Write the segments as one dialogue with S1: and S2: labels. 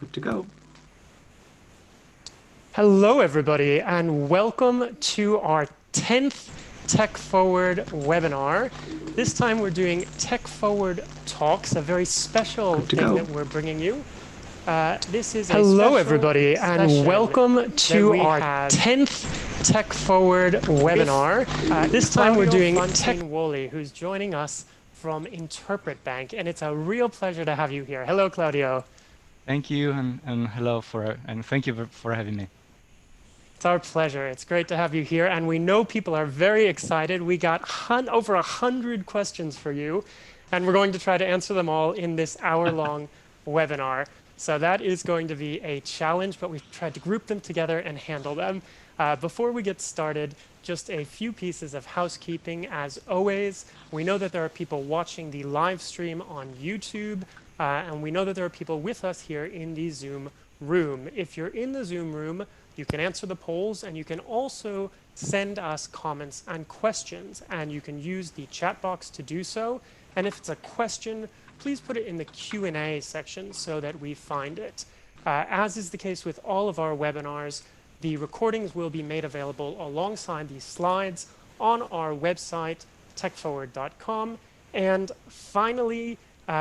S1: Good to go.
S2: Hello, everybody, and welcome to our 10th Tech Forward webinar. This time we're doing Tech Forward Talks, a very special
S1: Good to
S2: thing
S1: go.
S2: that we're bringing you. This is a
S3: Hello,
S2: special
S3: everybody, and
S2: session
S3: welcome to our
S2: have
S3: 10th Tech Forward webinar.
S2: This time we're doing Fantinuoli, who's joining us from InterpretBank, and it's a real pleasure to have you here. Hello, Claudio.
S4: Thank you, and hello and thank you for having me.
S2: It's our pleasure. It's great to have you here, and we know people are very excited. We got over 100 questions for you, and we're going to try to answer them all in this hour-long webinar. So that is going to be a challenge, but we've tried to group them together and handle them. Before we get started, just a few pieces of housekeeping. As always, we know that there are people watching the live stream on YouTube, and we know that there are people with us here in the Zoom room. If you're in the Zoom room, you can answer the polls, and you can also send us comments and questions, and you can use the chat box to do so. And if it's a question, please put it in the Q&A section so that we find it. As is the case with all of our webinars, the recordings will be made available alongside these slides on our website, techforward.com. And finally,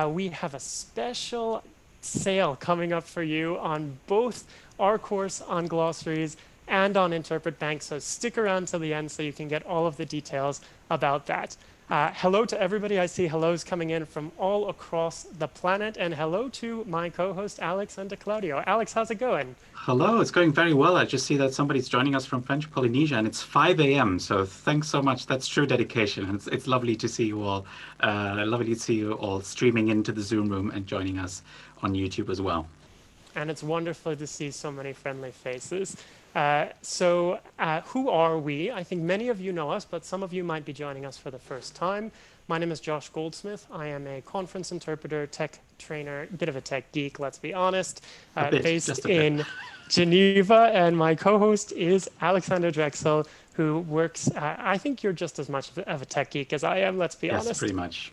S2: we have a special sale coming up for you on both our course on glossaries and on InterpretBank. So stick around till the end so you can get all of the details about that. Hello to everybody. I see hellos coming in from all across the planet. And hello to my co-host, Alex, and to Claudio. Alex, how's it going?
S1: Hello, it's going very well. I just see that somebody's joining us from French Polynesia, and it's 5 a.m. So thanks so much. That's true dedication. And it's lovely to see you all. Lovely to see you all streaming into the Zoom room and joining us on YouTube as well.
S2: And it's wonderful to see so many friendly faces. Who are we? I think many of you know us, but some of you might be joining us for the first time. My name is Josh Goldsmith. I am a conference interpreter, tech trainer, a bit of a tech geek, let's be honest, based in Geneva. And my co-host is Alexander Drexel, who works, I think you're just as much of a tech geek as I am, let's be honest.
S1: Yes, pretty much.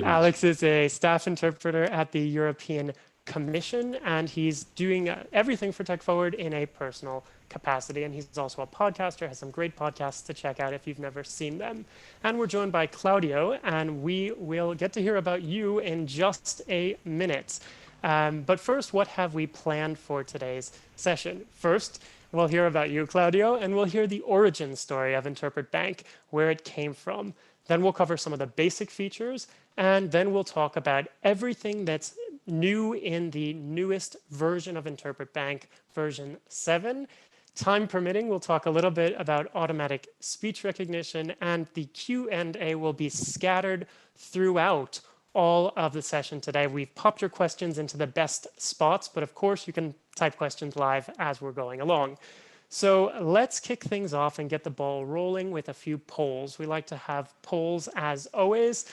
S2: Alex is a staff interpreter at the European Commission, and he's doing everything for Tech Forward in a personal capacity. And he's also a podcaster, has some great podcasts to check out if you've never seen them. And we're joined by Claudio, and we will get to hear about you in just a minute. But first, what have we planned for today's session? First, we'll hear about you, Claudio, and we'll hear the origin story of InterpretBank, where it came from. Then we'll cover some of the basic features, and then we'll talk about everything that's new in the newest version of InterpretBank, version 7. Time permitting, we'll talk a little bit about automatic speech recognition, and the Q&A will be scattered throughout all of the session today. We've popped your questions into the best spots, but of course you can type questions live as we're going along. So let's kick things off and get the ball rolling with a few polls. We like to have polls, as always,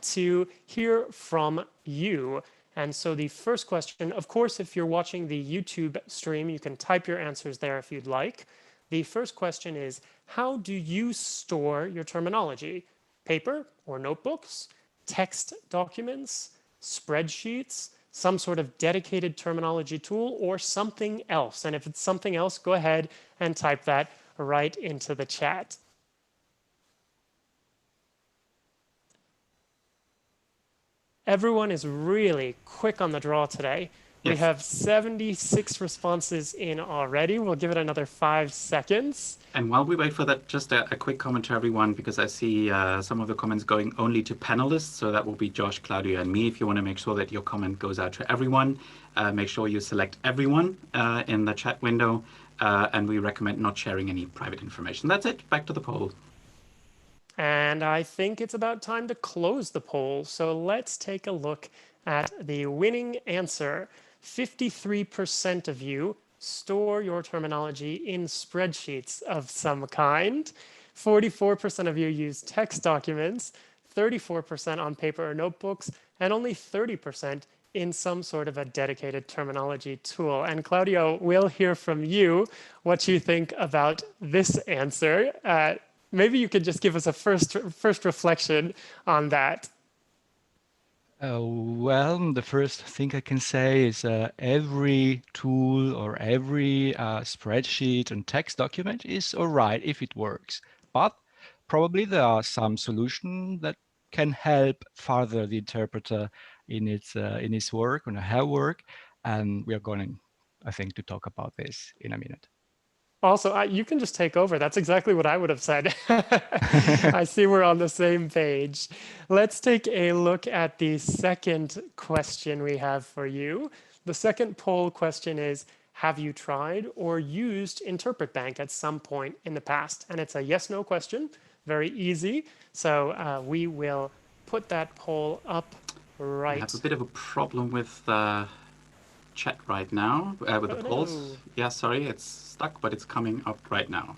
S2: to hear from you. And so the first question, of course, if you're watching the YouTube stream, you can type your answers there if you'd like. The first question is, how do you store your terminology? Paper or notebooks, text documents, spreadsheets, some sort of dedicated terminology tool, or something else? And if it's something else, go ahead and type that right into the chat. Everyone is really quick on the draw today. Yes. We have 76 responses in already. We'll give it another 5 seconds.
S1: And while we wait for that, just a quick comment to everyone, because I see some of the comments going only to panelists. So that will be Josh, Claudio, and me. If you want to make sure that your comment goes out to everyone, make sure you select everyone in the chat window. And we recommend not sharing any private information. That's it. Back to the poll.
S2: And I think it's about time to close the poll. So let's take a look at the winning answer. 53% of you store your terminology in spreadsheets of some kind. 44% of you use text documents, 34% on paper or notebooks, and only 30% in some sort of a dedicated terminology tool. And Claudio, we'll hear from you what you think about this answer. Maybe you could just give us a first reflection on that.
S4: Well, the first thing I can say is every tool or every spreadsheet and text document is all right if it works. But probably there are some solutions that can help further the interpreter in his work, on her work. And we are going, I think, to talk about this in a minute.
S2: Also, you can just take over. That's exactly what I would have said. I see we're on the same page. Let's take a look at the second question we have for you. The second poll question is, have you tried or used InterpretBank at some point in the past? And it's a yes/no question, very easy. So we will put that poll up right.
S1: I have a bit of a problem with chat right now with the polls.
S2: No.
S1: Yeah, sorry, it's stuck, but it's coming up right now.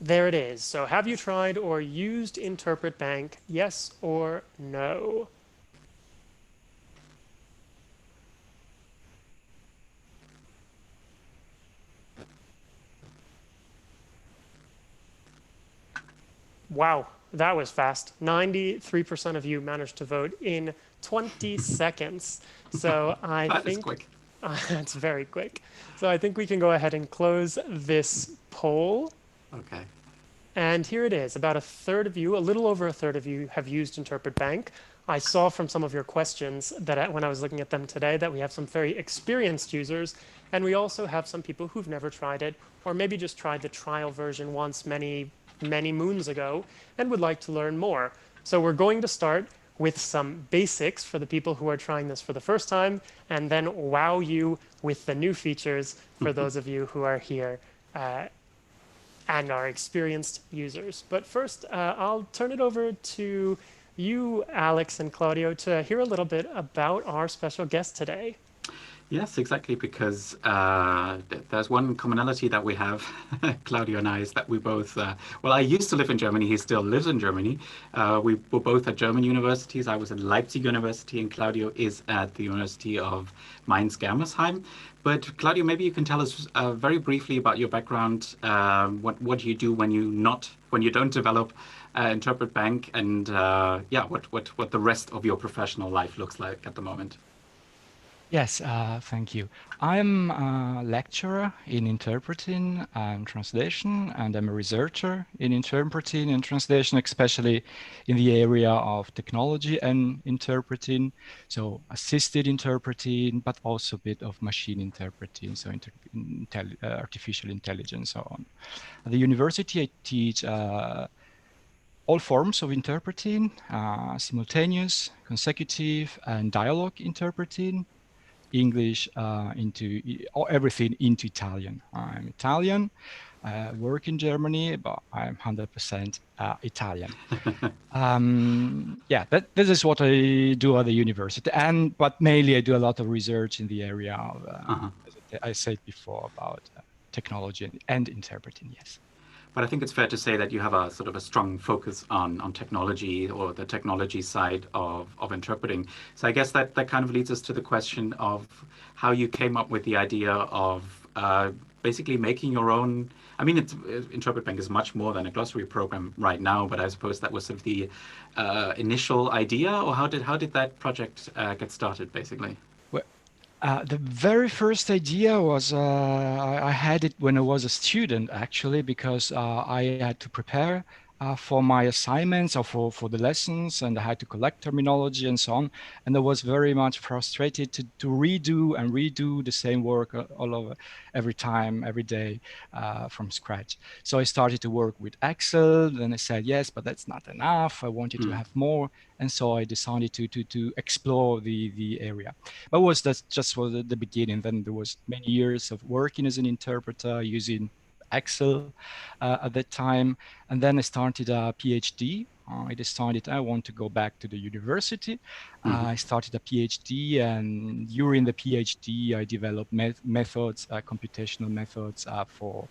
S2: There it is. So have you tried or used InterpretBank? Yes or no? Wow, that was fast. 93% of you managed to vote in 20 seconds. So I
S1: That
S2: think
S1: is quick.
S2: That's very quick. So I think we can go ahead and close this poll.
S1: Okay.
S2: And here it is. About a third of you, a little over a third of you have used InterpretBank. I saw from some of your questions that when I was looking at them today that we have some very experienced users, and we also have some people who've never tried it, or maybe just tried the trial version once many moons ago and would like to learn more. So we're going to start with some basics for the people who are trying this for the first time, and then wow you with the new features for those of you who are here and are experienced users. But first, I'll turn it over to you, Alex and Claudio, to hear a little bit about our special guest today.
S1: Yes, exactly, because there's one commonality that we have, Claudio and I, is that we both, well, I used to live in Germany, he still lives in Germany. We were both at German universities. I was at Leipzig University and Claudio is at the University of Mainz-Germersheim. But Claudio, maybe you can tell us very briefly about your background, what you do when you don't develop InterpretBank, and yeah, what the rest of your professional life looks like at the moment.
S4: Yes, thank you. I'm a lecturer in interpreting and translation, and I'm a researcher in interpreting and translation, especially in the area of technology and interpreting, so assisted interpreting, but also a bit of machine interpreting, so artificial intelligence, so on. At the university, I teach all forms of interpreting, simultaneous, consecutive, and dialogue interpreting. English everything into Italian. I'm Italian, work in Germany, but I'm 100% Italian. Yeah, this is what I do at the university, but mainly I do a lot of research in the area of, as I said before, about technology and interpreting. Yes.
S1: But I think it's fair to say that you have a sort of a strong focus on technology, or the technology side of interpreting. So I guess that kind of leads us to the question of how you came up with the idea of basically making your own. I mean, InterpretBank is much more than a glossary program right now, but I suppose that was sort of the initial idea, or how did that project get started, basically?
S4: The very first idea was I had it when I was a student, actually, because I had to prepare for my assignments or for the lessons, and I had to collect terminology and so on. And I was very much frustrated to redo the same work all over every time, every day from scratch. So I started to work with Excel. Then I said, yes, but that's not enough. I wanted to have more. And so I decided to explore the area. But that's just for the beginning. Then there was many years of working as an interpreter using Excel at that time. And then I started a PhD. I decided I want to go back to the university. I started a PhD, and during the PhD, I developed methods, computational methods for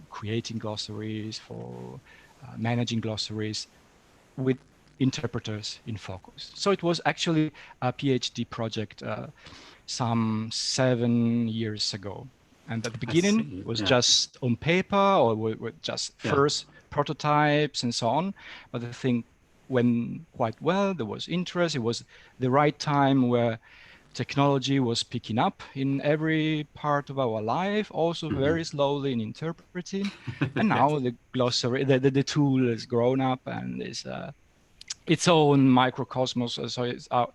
S4: creating glossaries, for managing glossaries with interpreters in focus. So it was actually a PhD project some 7 years ago. And at the
S1: I
S4: beginning,
S1: see.
S4: it was
S1: Yeah.
S4: just on paper or with just
S1: Yeah.
S4: first prototypes and so on. But the thing went quite well. There was interest. It was the right time where technology was picking up in every part of our life, also very slowly in interpreting. And
S1: Yes.
S4: now the glossary, the tool has grown up and is its own microcosmos. So it's out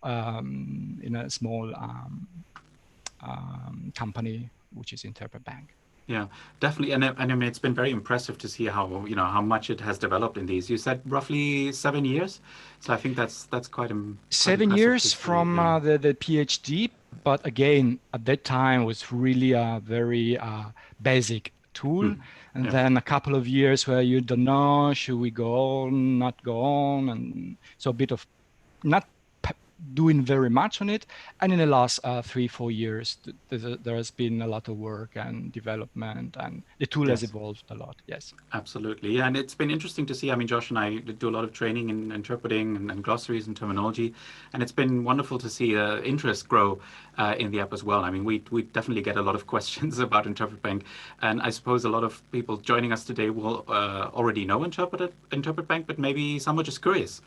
S4: in a small company, which is InterpretBank.
S1: Yeah, definitely. And I mean, it's been very impressive to see how, how much it has developed in these. You said roughly 7 years. So I think that's quite, quite
S4: 7
S1: impressive to
S4: years
S1: see.
S4: from
S1: Yeah.
S4: the PhD, but again, at that time was really a very basic tool. And
S1: Yeah.
S4: then a couple of years where you don't know, should we go on, not go on? And so a bit of not doing very much on it. And in the last 3-4 years, there has been a lot of work and development, and the tool has
S1: Yes.
S4: evolved a lot. Yes.
S1: Absolutely. Yeah, and it's been interesting to see. I mean, Josh and I do a lot of training in interpreting and glossaries and terminology, and it's been wonderful to see interest grow in the app as well. I mean, we definitely get a lot of questions about InterpretBank, and I suppose a lot of people joining us today will already know InterpretBank, but maybe some are just curious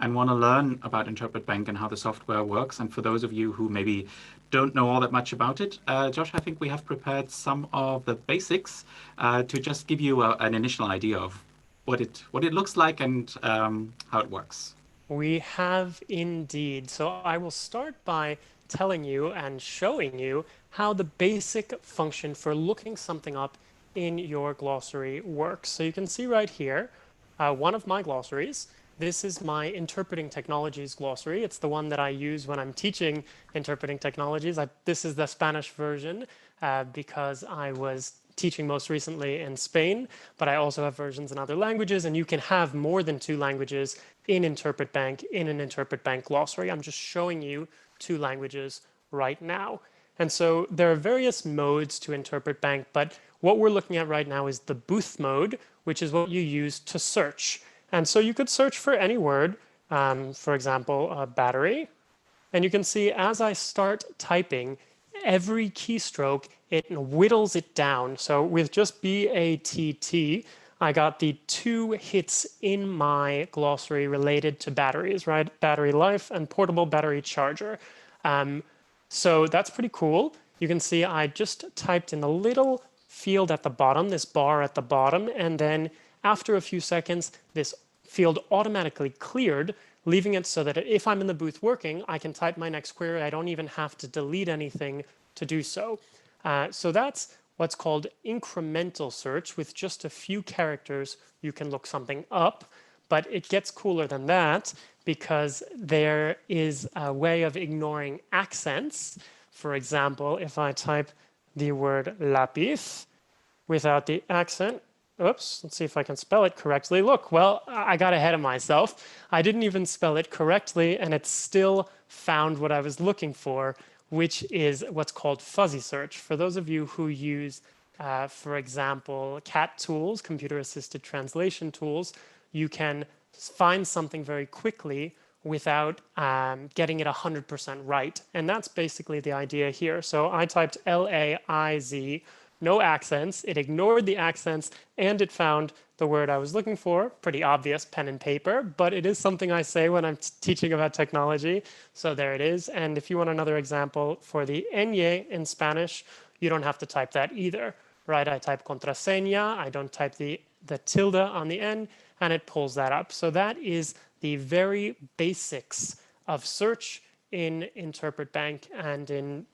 S1: and want to learn about InterpretBank and how the software works. And for those of you who maybe don't know all that much about it, Josh, I think we have prepared some of the basics to just give you an initial idea of what it looks like and how it works.
S2: We have indeed. So I will start by telling you and showing you how the basic function for looking something up in your glossary works. So you can see right here, one of my glossaries. This is my interpreting technologies glossary. It's the one that I use when I'm teaching interpreting technologies. This is the Spanish version because I was teaching most recently in Spain, but I also have versions in other languages, and you can have more than 2 languages in InterpretBank in an InterpretBank glossary. I'm just showing you 2 languages right now. And so there are various modes to InterpretBank, but what we're looking at right now is the booth mode, which is what you use to search. And so you could search for any word, for example, battery. And you can see as I start typing, every keystroke, it whittles it down. So with just BATT, I got the 2 hits in my glossary related to batteries, right? Battery life and portable battery charger. So that's pretty cool. You can see I just typed in a little field at the bottom, this bar at the bottom, and then after a few seconds, this field automatically cleared, leaving it so that if I'm in the booth working, I can type my next query. I don't even have to delete anything to do so. So that's what's called incremental search. With just a few characters, you can look something up. But it gets cooler than that because there is a way of ignoring accents. For example, if I type the word lápiz without the accent, oops, let's see if I can spell it correctly. Look, well, I got ahead of myself. I didn't even spell it correctly, and it still found what I was looking for, which is what's called fuzzy search. For those of you who use, for example, CAT tools, computer-assisted translation tools, you can find something very quickly without getting it 100% right. And that's basically the idea here. So I typed L-A-I-Z, no accents. It ignored the accents, and it found the word I was looking for. Pretty obvious, pen and paper, but it is something I say when I'm teaching about technology. So there it is. And if you want another example for the ñ in Spanish, you don't have to type that either, right? I type contraseña. I don't type the tilde on the end, and it pulls that up. So that is the very basics of search in InterpretBank, and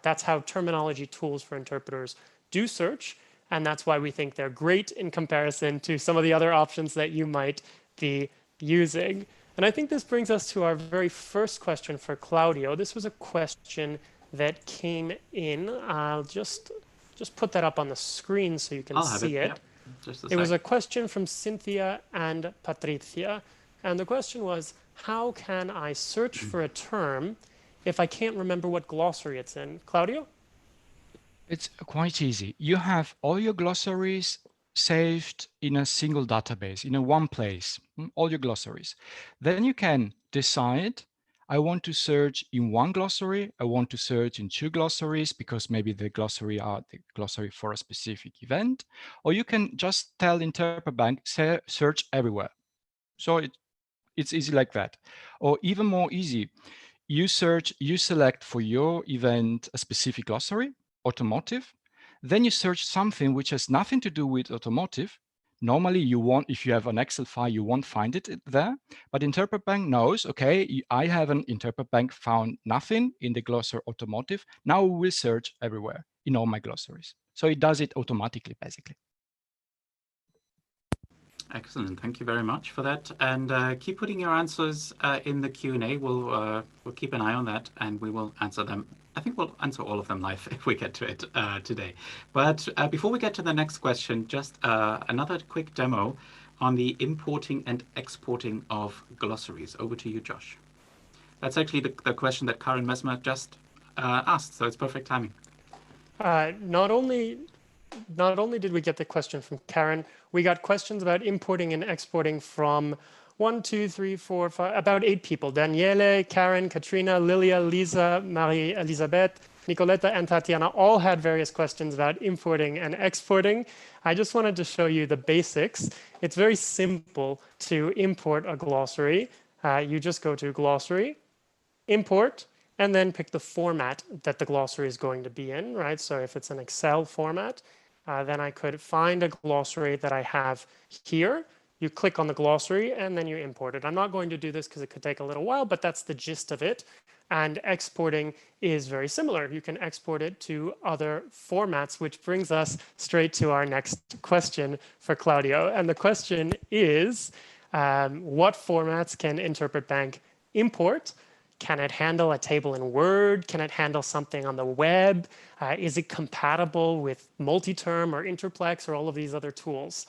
S2: that's how terminology tools for interpreters do search, and that's why we think they're great in comparison to some of the other options that you might be using. And I think this brings us to our very first question for Claudio. This was a question that came in. I'll just put that up on the screen so you can
S1: I'll have
S2: see it.
S1: Yep. Just a
S2: It
S1: sec.
S2: was a question from Cynthia and Patricia, and the question was, how can I search for a term if I can't remember what glossary it's in? Claudio?
S4: It's quite easy. You have all your glossaries saved in a single database, in a one place, all your glossaries. Then you can decide, I want to search in one glossary. I want to search in two glossaries because maybe the glossary are the glossary for a specific event. Or you can just tell InterpretBank, search everywhere. So it's easy like that. Or even more easy, you select for your event a specific glossary, automotive. Then you search something which has nothing to do with automotive. Normally if you have an Excel file, you won't find it there. But InterpretBank knows, okay, I have an InterpretBank found nothing in the glossary automotive. Now we will search everywhere in all my glossaries. So it does it automatically, basically.
S1: Excellent. Thank you very much for that. And keep putting your answers in the Q&A. We'll keep an eye on that, and we will answer them. I think we'll answer all of them live if we get to it today. But before we get to the next question, just another quick demo on the importing and exporting of glossaries. Over to you, Josh. That's actually the question that Karen Mesmer just asked, so it's perfect timing.
S2: Not only did we get the question from Karen, we got questions about importing and exporting from 1, 2, 3, 4, 5, about 8 people. Daniele, Karen, Katrina, Lilia, Lisa, Marie Elisabeth, Nicoletta, and Tatiana all had various questions about importing and exporting. I just wanted to show you the basics. It's very simple to import a glossary. You just go to Glossary, Import, and then pick the format that the glossary is going to be in, right? So if it's an Excel format, then I could find a glossary that I have here. You click on the glossary and then you import it. I'm not going to do this because it could take a little while, but that's the gist of it. And exporting is very similar. You can export it to other formats, which brings us straight to our next question for Claudio. And the question is, what formats can InterpretBank import? Can it handle a table in Word? Can it handle something on the web? Is it compatible with multi-term or interplex or all of these other tools?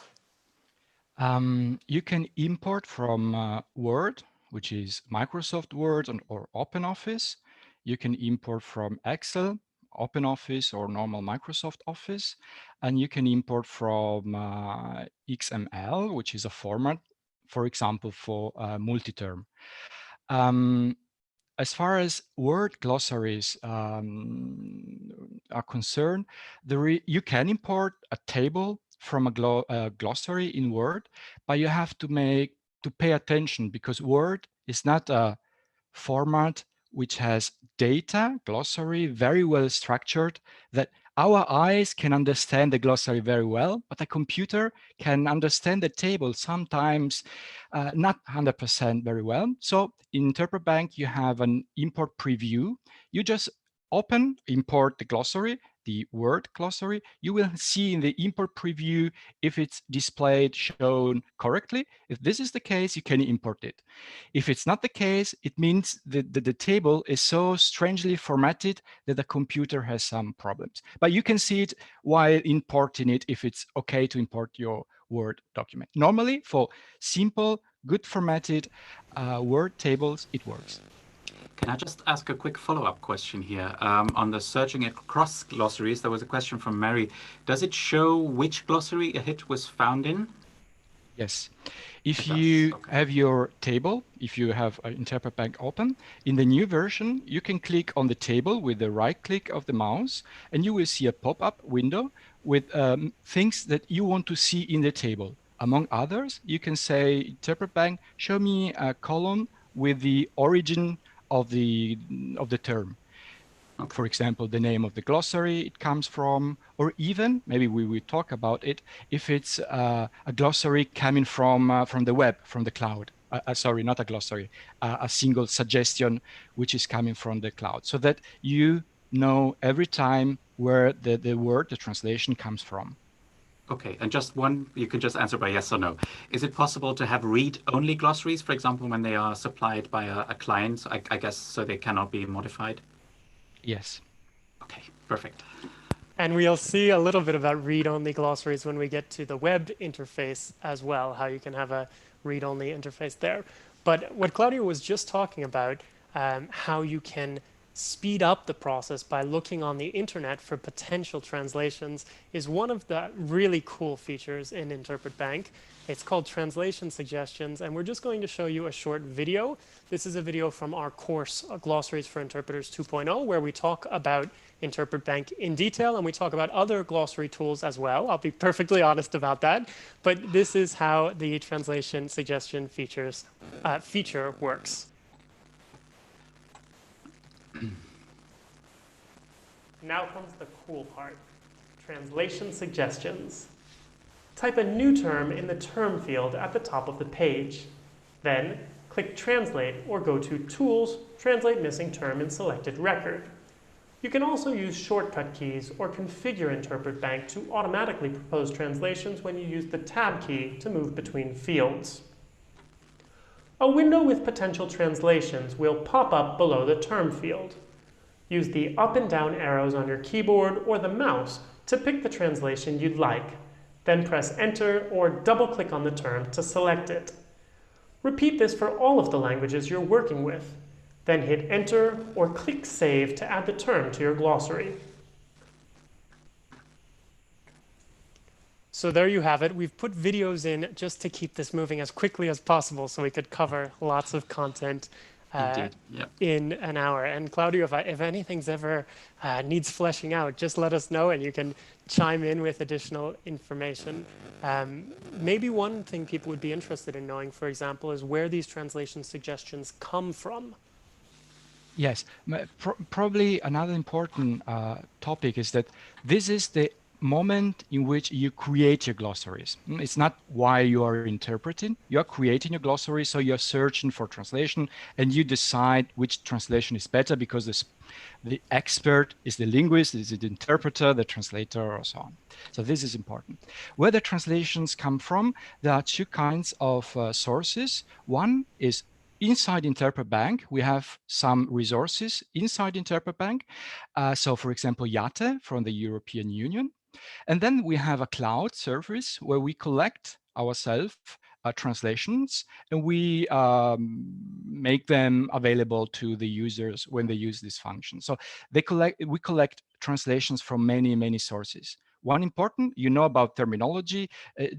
S4: You can import from Word, which is Microsoft Word or OpenOffice. You can import from Excel, OpenOffice, or normal Microsoft Office. And you can import from XML, which is a format, for example, for multi-term. As far as word glossaries are concerned, you can import a table from a glossary in Word, but you have to pay attention because Word is not a format which has data, glossary, very well structured, that our eyes can understand the glossary very well, but a computer can understand the table sometimes not 100% very well. So in InterpretBank, you have an import preview. You just import the glossary, the word glossary. You will see in the import preview if it's displayed, shown correctly. If this is the case, you can import it. If it's not the case, it means that the table is so strangely formatted that the computer has some problems. But you can see it while importing it if it's okay to import your Word document. Normally, for simple, good formatted Word tables, it works.
S1: Can I just ask a quick follow-up question here? On the searching across glossaries, there was a question from Mary. Does it show which glossary a hit was found in?
S4: Yes. If you have your table, if you have InterpretBank open, in the new version, you can click on the table with the right click of the mouse, and you will see a pop-up window with things that you want to see in the table. Among others, you can say, InterpretBank, show me a column with the origin of the term. Okay. For example, the name of the glossary it comes from, or even, maybe we will talk about it, if it's a glossary coming from the web, from the cloud. Sorry, not a glossary, a single suggestion which is coming from the cloud, so that you know every time where the word, the translation comes from.
S1: Okay, and just one, you can just answer by yes or no. Is it possible to have read-only glossaries, for example, when they are supplied by a client, I guess, so they cannot be modified?
S4: Yes.
S1: Okay, perfect.
S2: And we'll see a little bit about read-only glossaries when we get to the web interface as well, how you can have a read-only interface there. But what Claudio was just talking about, how you can speed up the process by looking on the internet for potential translations is one of the really cool features in InterpretBank. It's called Translation Suggestions, and we're just going to show you a short video. This is a video from our course, Glossaries for Interpreters 2.0, where we talk about InterpretBank in detail, and we talk about other glossary tools as well. I'll be perfectly honest about that. But this is how the translation suggestion feature works. Now comes the cool part, translation suggestions. Type a new term in the term field at the top of the page. Then click Translate or go to Tools, Translate Missing Term in Selected Record. You can also use shortcut keys or configure InterpretBank to automatically propose translations when you use the Tab key to move between fields. A window with potential translations will pop up below the term field. Use the up and down arrows on your keyboard or the mouse to pick the translation you'd like. Then press Enter or double-click on the term to select it. Repeat this for all of the languages you're working with. Then hit Enter or click Save to add the term to your glossary. So there you have it. We've put videos in just to keep this moving as quickly as possible so we could cover lots of content in an hour. And Claudio, if anything's ever needs fleshing out, just let us know and you can chime in with additional information. Maybe one thing people would be interested in knowing, for example, is where these translation suggestions come from.
S4: Yes, probably another important topic is that this is the moment in which you create your glossaries. It's not why you are interpreting. You're creating your glossary, so you're searching for translation and you decide which translation is better because the expert is the linguist, is the interpreter, the translator, or so on. So this is important. Where the translations come from, there are two kinds of sources. One is inside InterpretBank. We have some resources inside InterpretBank. So for example, YATE from the European Union. And then we have a cloud service where we collect ourselves translations and we make them available to the users when they use this function. So we collect translations from many, many sources. One important, you know about terminology,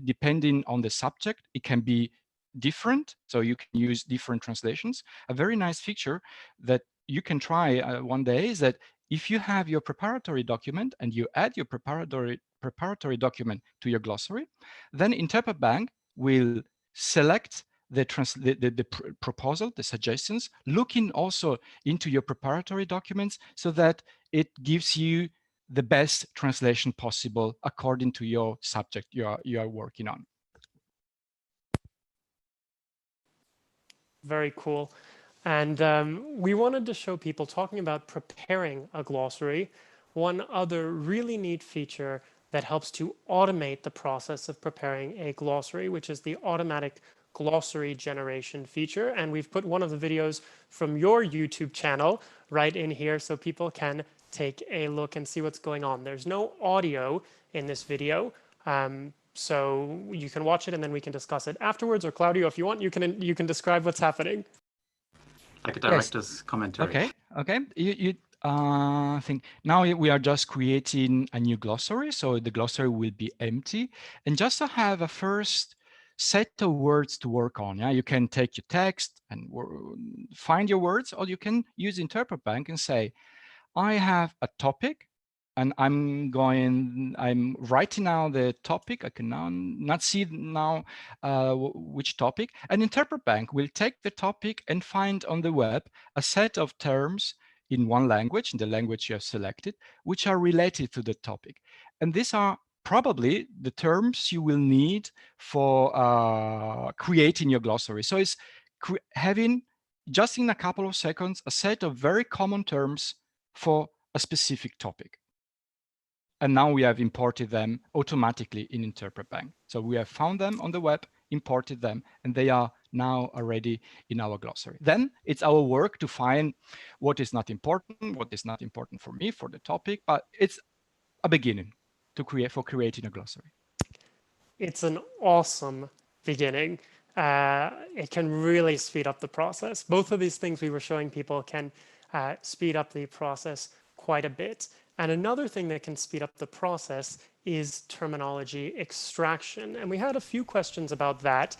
S4: depending on the subject, it can be different. So you can use different translations. A very nice feature that you can try one day is that if you have your preparatory document and you add your preparatory document to your glossary, then InterpretBank will select the proposal, the suggestions, looking also into your preparatory documents so that it gives you the best translation possible according to your subject you are working on.
S2: Very cool. And we wanted to show people, talking about preparing a glossary, one other really neat feature that helps to automate the process of preparing a glossary, which is the automatic glossary generation feature. And we've put one of the videos from your YouTube channel right in here so people can take a look and see what's going on. There's no audio in this video. So you can watch it and then we can discuss it afterwards. Or Claudio, if you want, you can describe what's happening.
S1: Like a director's commentary.
S4: Okay. I think now we are just creating a new glossary, so the glossary will be empty, and just to have a first set of words to work on. Yeah, you can take your text and find your words, or you can use InterpretBank and say, I have a topic, and I'm writing now the topic. I can now not see now which topic. And InterpretBank will take the topic and find on the web a set of terms in one language, in the language you have selected, which are related to the topic. And these are probably the terms you will need for creating your glossary. So it's having, just in a couple of seconds, a set of very common terms for a specific topic. And now we have imported them automatically in InterpretBank. So we have found them on the web, imported them, and they are now already in our glossary. Then it's our work to find what is not important for me, for the topic, but it's a beginning for creating a glossary.
S2: It's an awesome beginning. it can really speed up the process. Both of these things we were showing people can speed up the process quite a bit. And another thing that can speed up the process is terminology extraction. And we had a few questions about that.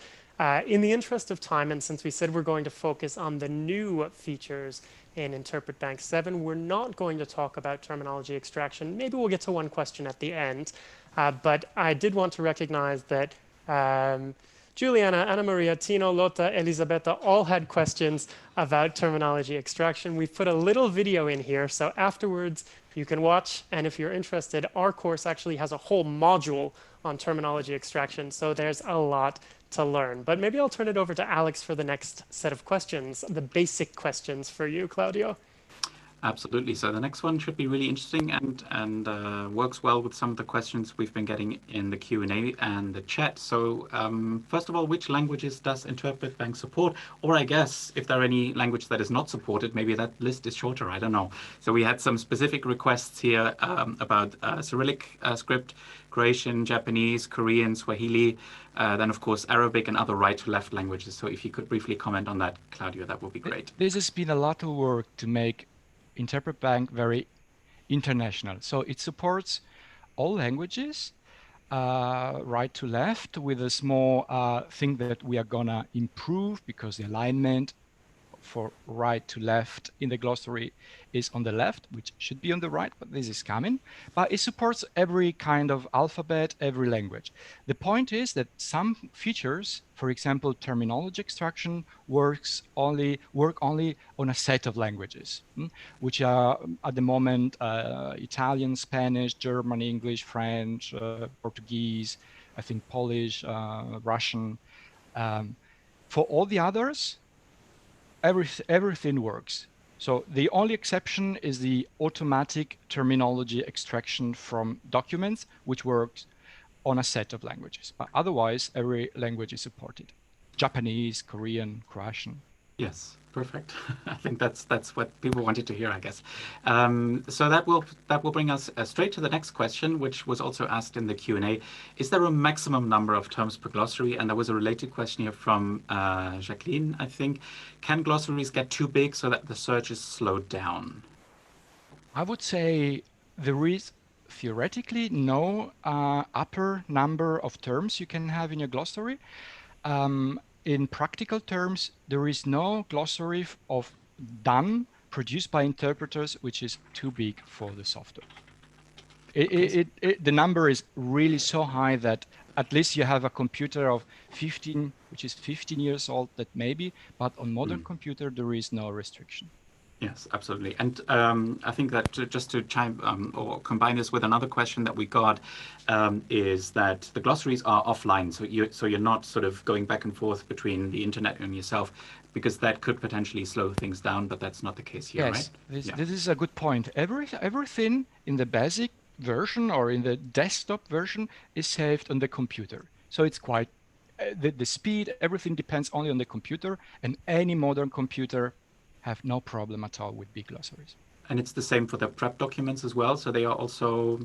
S2: In the interest of time, and since we said we're going to focus on the new features in InterpretBank 7, we're not going to talk about terminology extraction. Maybe we'll get to one question at the end. But I did want to recognize that Juliana, Anna Maria, Tino, Lotta, Elisabetta all had questions about terminology extraction. We've put a little video in here, so afterwards you can watch. And if you're interested, our course actually has a whole module on terminology extraction, so there's a lot to learn. But maybe I'll turn it over to Alex for the next set of questions, the basic questions for you, Claudio.
S1: Absolutely. So the next one should be really interesting and works well with some of the questions we've been getting in the Q&A and the chat. So first of all, which languages does InterpretBank support? Or I guess if there are any language that is not supported, maybe that list is shorter. I don't know. So we had some specific requests here about Cyrillic script, Croatian, Japanese, Korean, Swahili, then of course Arabic and other right-to-left languages. So if you could briefly comment on that, Claudio, that would be great.
S4: This has been a lot of work to make InterpretBank very international. So it supports all languages, right to left, with a small thing that we are gonna improve because the alignment for right to left in the glossary is on the left, which should be on the right, but this is coming. But it supports every kind of alphabet, every language. The point is that some features, for example, terminology extraction, work only on a set of languages, which are at the moment Italian, Spanish, German, English, French, Portuguese, I think Polish, Russian. For all the others, everything works. So the only exception is the automatic terminology extraction from documents, which works on a set of languages. But otherwise, every language is supported. Japanese, Korean, Croatian.
S1: Yes, perfect. I think that's what people wanted to hear, I guess. So that will bring us straight to the next question, which was also asked in the Q&A. Is there a maximum number of terms per glossary? And there was a related question here from Jacqueline, I think. Can glossaries get too big so that the search is slowed down?
S4: I would say there is theoretically no upper number of terms you can have in your glossary. In practical terms, there is no glossary produced by interpreters which is too big for the software. The number is really so high that at least you have a computer of 15, which is 15 years old, that maybe, but on modern computer, there is no restriction.
S1: Yes, absolutely. And I think that just to chime or combine this with another question that we got is that the glossaries are offline. So you're not sort of going back and forth between the internet and yourself, because that could potentially slow things down, but that's not the case here,
S4: yes,
S1: right?
S4: This is a good point. Everything in the basic version or in the desktop version is saved on the computer. So it's quite, the speed, everything depends only on the computer, and any modern computer have no problem at all with big glossaries.
S1: And it's the same for the prep documents as well. So they are also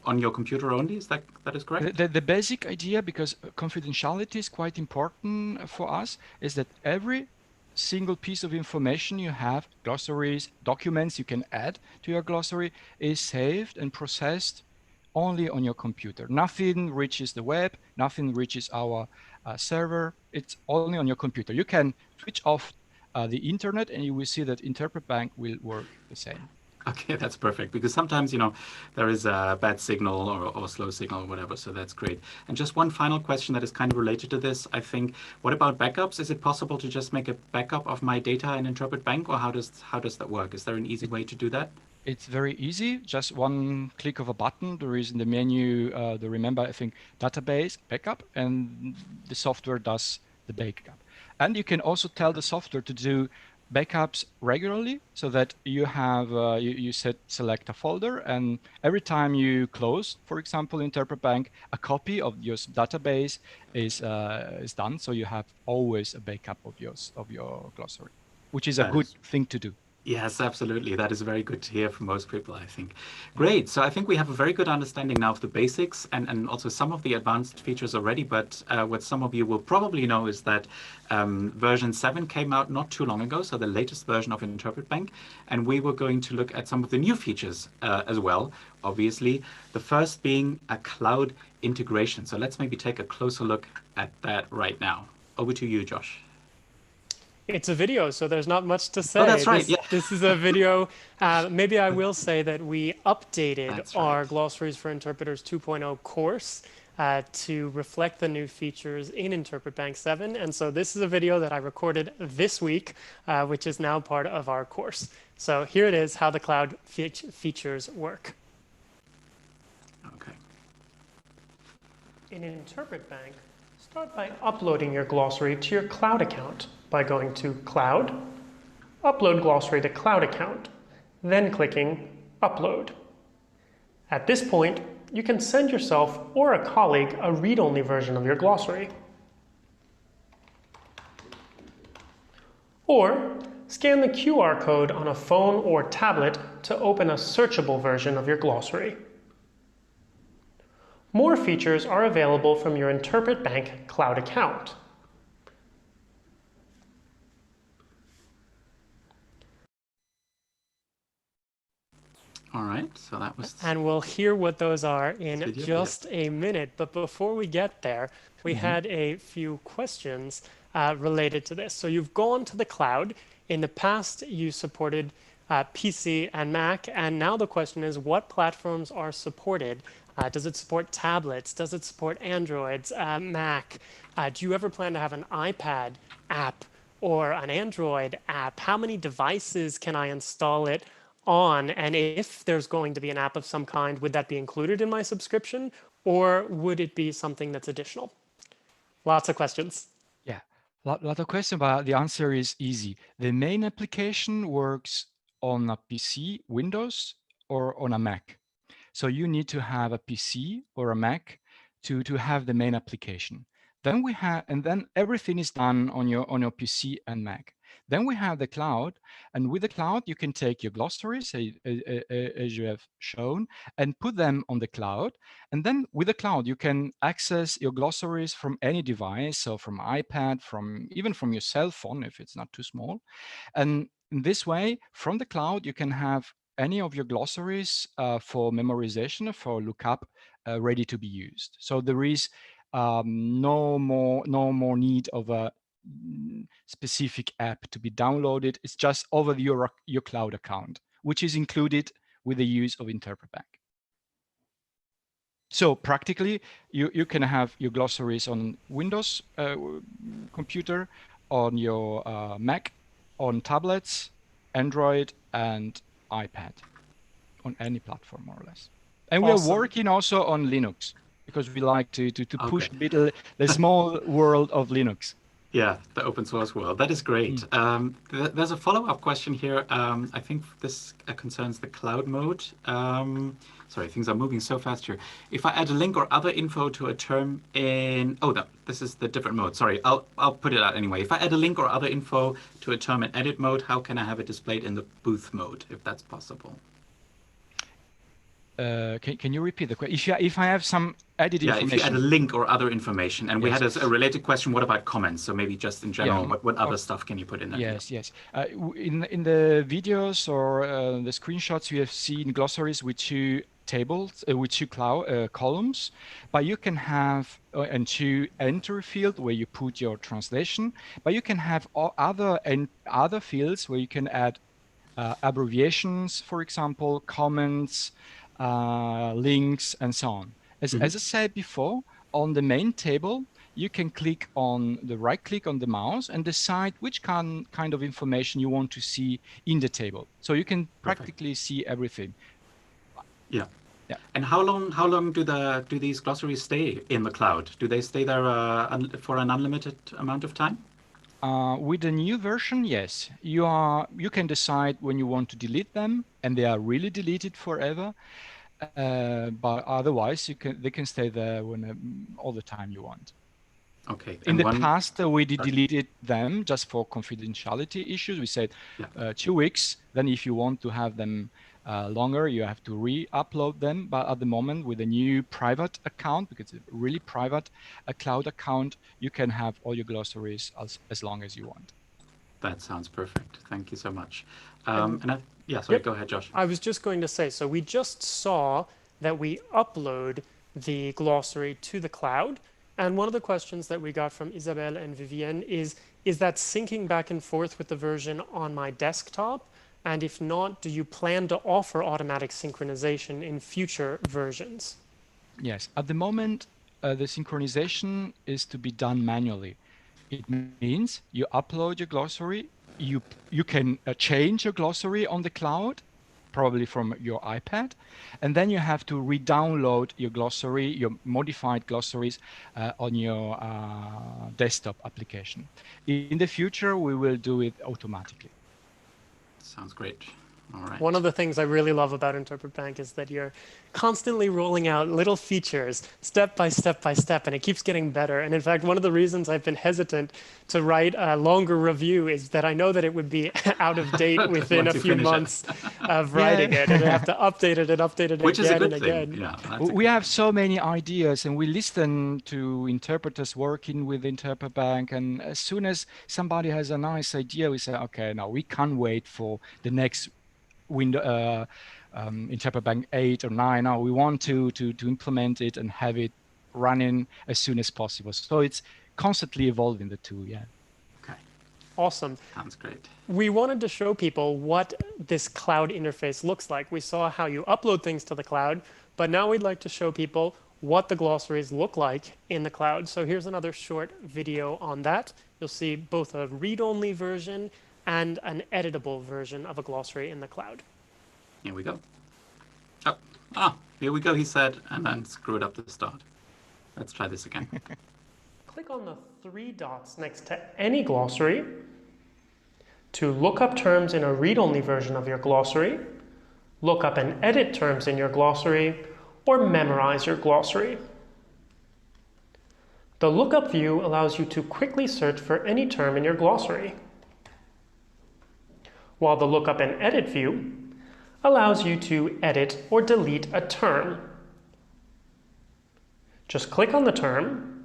S1: on your computer only. That is correct?
S4: The basic idea, because confidentiality is quite important for us, is that every single piece of information you have, glossaries, documents you can add to your glossary, is saved and processed only on your computer. Nothing reaches the web, nothing reaches our server. It's only on your computer. You can switch off the internet, and you will see that InterpretBank will work the same.
S1: Okay, that's perfect, because sometimes, you know, there is a bad signal or slow signal or whatever, so that's great. And just one final question that is kind of related to this, I think. What about backups? Is it possible to just make a backup of my data in InterpretBank, or how does that work? Is there an easy way to do that?
S4: It's very easy, just one click of a button. There is in the menu, remember, I think, database, backup, and the software does the backup. And you can also tell the software to do backups regularly, so that you have you select a folder, and every time you close, for example, InterpretBank, a copy of your database is done. So you have always a backup of your glossary, which is a good thing to do.
S1: Yes, absolutely. That is very good to hear from most people, I think. Great. So I think we have a very good understanding now of the basics and also some of the advanced features already. But what some of you will probably know is that version 7 came out not too long ago, so the latest version of InterpretBank. And we were going to look at some of the new features as well, obviously. The first being a cloud integration. So let's maybe take a closer look at that right now. Over to you, Josh.
S2: It's a video, so there's not much to
S1: Oh,
S2: say.
S1: that's right. Yeah,
S2: This is a video. Maybe I will say that we updated
S1: that's right.
S2: our Glossaries for Interpreters 2.0 course to reflect the new features in InterpretBank 7. And so this is a video that I recorded this week, which is now part of our course. So here it is, how the cloud features work.
S1: Okay.
S2: In InterpretBank, start by uploading your glossary to your cloud account by going to Cloud, Upload Glossary to Cloud Account, then clicking Upload. At this point, you can send yourself or a colleague a read-only version of your glossary. Or scan the QR code on a phone or tablet to open a searchable version of your glossary. More features are available from your InterpretBank cloud account.
S1: All right, so that was...
S2: And we'll hear what those are in
S1: video,
S2: just a minute. But before we get there, we had a few questions related to this. So you've gone to the cloud. In the past, you supported PC and Mac. And now the question is, what platforms are supported? Does it support tablets? Does it support Androids, Mac? Do you ever plan to have an iPad app or an Android app? How many devices can I install it on? And if there's going to be an app of some kind, would that be included in my subscription, or would it be something that's additional? Lots of questions.
S4: Yeah, lot of questions, but the answer is easy. The main application works on a PC, Windows, or on a Mac. So you need to have a PC or a Mac to have the main application. Then we have, and then everything is done on your PC and Mac. Then we have the cloud, and with the cloud you can take your glossaries as you have shown and put them on the cloud. And then with the cloud you can access your glossaries from any device, so from iPad, even from your cell phone if it's not too small. And in this way, from the cloud, you can have any of your glossaries for memorization, for lookup, ready to be used. So there is no more need of a specific app to be downloaded. It's just over your cloud account, which is included with the use of InterpretBank. So practically, you can have your glossaries on Windows computer, on your Mac, on tablets, Android, and iPad, on any platform more or less. And we are working also on Linux because we like to push a bit the small world of Linux.
S1: Yeah, the open source world. That is great. There's a follow-up question here. I think this concerns the cloud mode. Sorry, things are moving so fast here. If I add a link or other info to a term in... Oh, no, this is the different mode. Sorry, I'll put it out anyway. If I add a link or other info to a term in edit mode, how can I have it displayed in the booth mode, if that's possible?
S4: Can you repeat the question? If I have some added information.
S1: If you add a link or other information, and we had a related question. What about comments? So maybe just in general, what other stuff can you put in there?
S4: Yes. In the videos or the screenshots, you have seen glossaries with two tables, with two columns, but you can have and two entry field where you put your translation. But you can have other fields where you can add abbreviations, for example, comments, links, and so on. As I said before, on the main table, you can click on the right click on the mouse and decide which kind of information you want to see in the table. So you can practically see everything.
S1: Yeah. And how long do these glossaries stay in the cloud? Do they stay there for an unlimited amount of time?
S4: With the new version, yes. You can decide when you want to delete them, and they are really deleted forever. But otherwise, they can stay there all the time you want.
S1: Okay.
S4: In the past, we deleted them just for confidentiality issues. We said 2 weeks. Then if you want to have them longer, you have to re-upload them. But at the moment, with a new private account, because it's a really private cloud account, you can have all your glossaries as long as you want.
S1: That sounds perfect. Thank you so much. Sorry, go ahead, Josh.
S2: I was just going to say, so we just saw that we upload the glossary to the cloud. And one of the questions that we got from Isabelle and Vivienne is that syncing back and forth with the version on my desktop? And if not, do you plan to offer automatic synchronization in future versions?
S4: Yes, at the moment, the synchronization is to be done manually. It means you upload your glossary, you can change your glossary on the cloud, probably from your iPad, and then you have to re-download your glossary, your modified glossaries on your desktop application. In the future, we will do it automatically.
S1: Sounds great. All right.
S2: One of the things I really love about InterpretBank is that you're constantly rolling out little features step by step by step, and it keeps getting better. And in fact, one of the reasons I've been hesitant to write a longer review is that I know that it would be out of date within a few months of writing it, and I have to update it and update it
S1: Which
S2: again
S1: is a good
S2: and
S1: thing.
S2: again.
S1: Yeah,
S4: we have so many ideas, and we listen to interpreters working with InterpretBank, and as soon as somebody has a nice idea, we say, okay, now we can't wait for the next window, InterpretBank 8 or 9. Now we want to implement it and have it running as soon as possible. So it's constantly evolving, the tool. Yeah.
S1: Okay.
S2: Awesome.
S1: Sounds great.
S2: We wanted to show people what this cloud interface looks like. We saw how you upload things to the cloud, but now we'd like to show people what the glossaries look like in the cloud. So here's another short video on that. You'll see both a read-only version and an editable version of a glossary in the cloud.
S1: Here we go. Here we go, he said, and then screwed up the start. Let's try this again.
S2: Click on the 3 dots next to any glossary to look up terms in a read-only version of your glossary, look up and edit terms in your glossary, or memorize your glossary. The lookup view allows you to quickly search for any term in your glossary, while the lookup and edit view allows you to edit or delete a term. Just click on the term,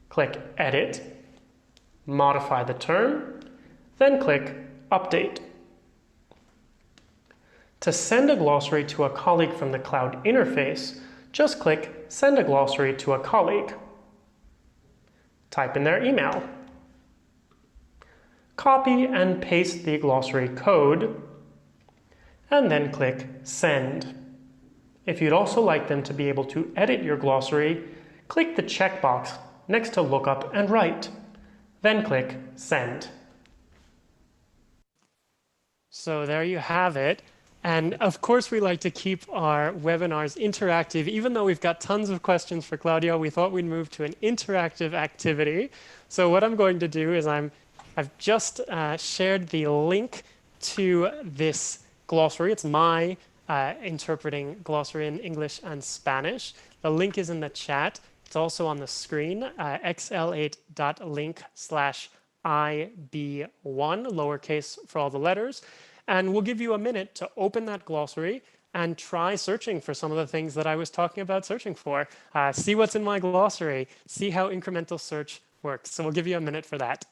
S2: click Edit, modify the term, then click Update. To send a glossary to a colleague from the cloud interface, just click Send a glossary to a colleague. Type in their email. Copy and paste the glossary code, and then click Send. If you'd also like them to be able to edit your glossary, click the checkbox next to Lookup and Write. Then click Send. So there you have it. And of course, we like to keep our webinars interactive. Even though we've got tons of questions for Claudio, we thought we'd move to an interactive activity. So what I'm going to do is I've just shared the link to this glossary. It's my interpreting glossary in English and Spanish. The link is in the chat. It's also on the screen, xl8.link/IB1, lowercase for all the letters. And we'll give you a minute to open that glossary and try searching for some of the things that I was talking about searching for. See what's in my glossary, see how incremental search works. So we'll give you a minute for that.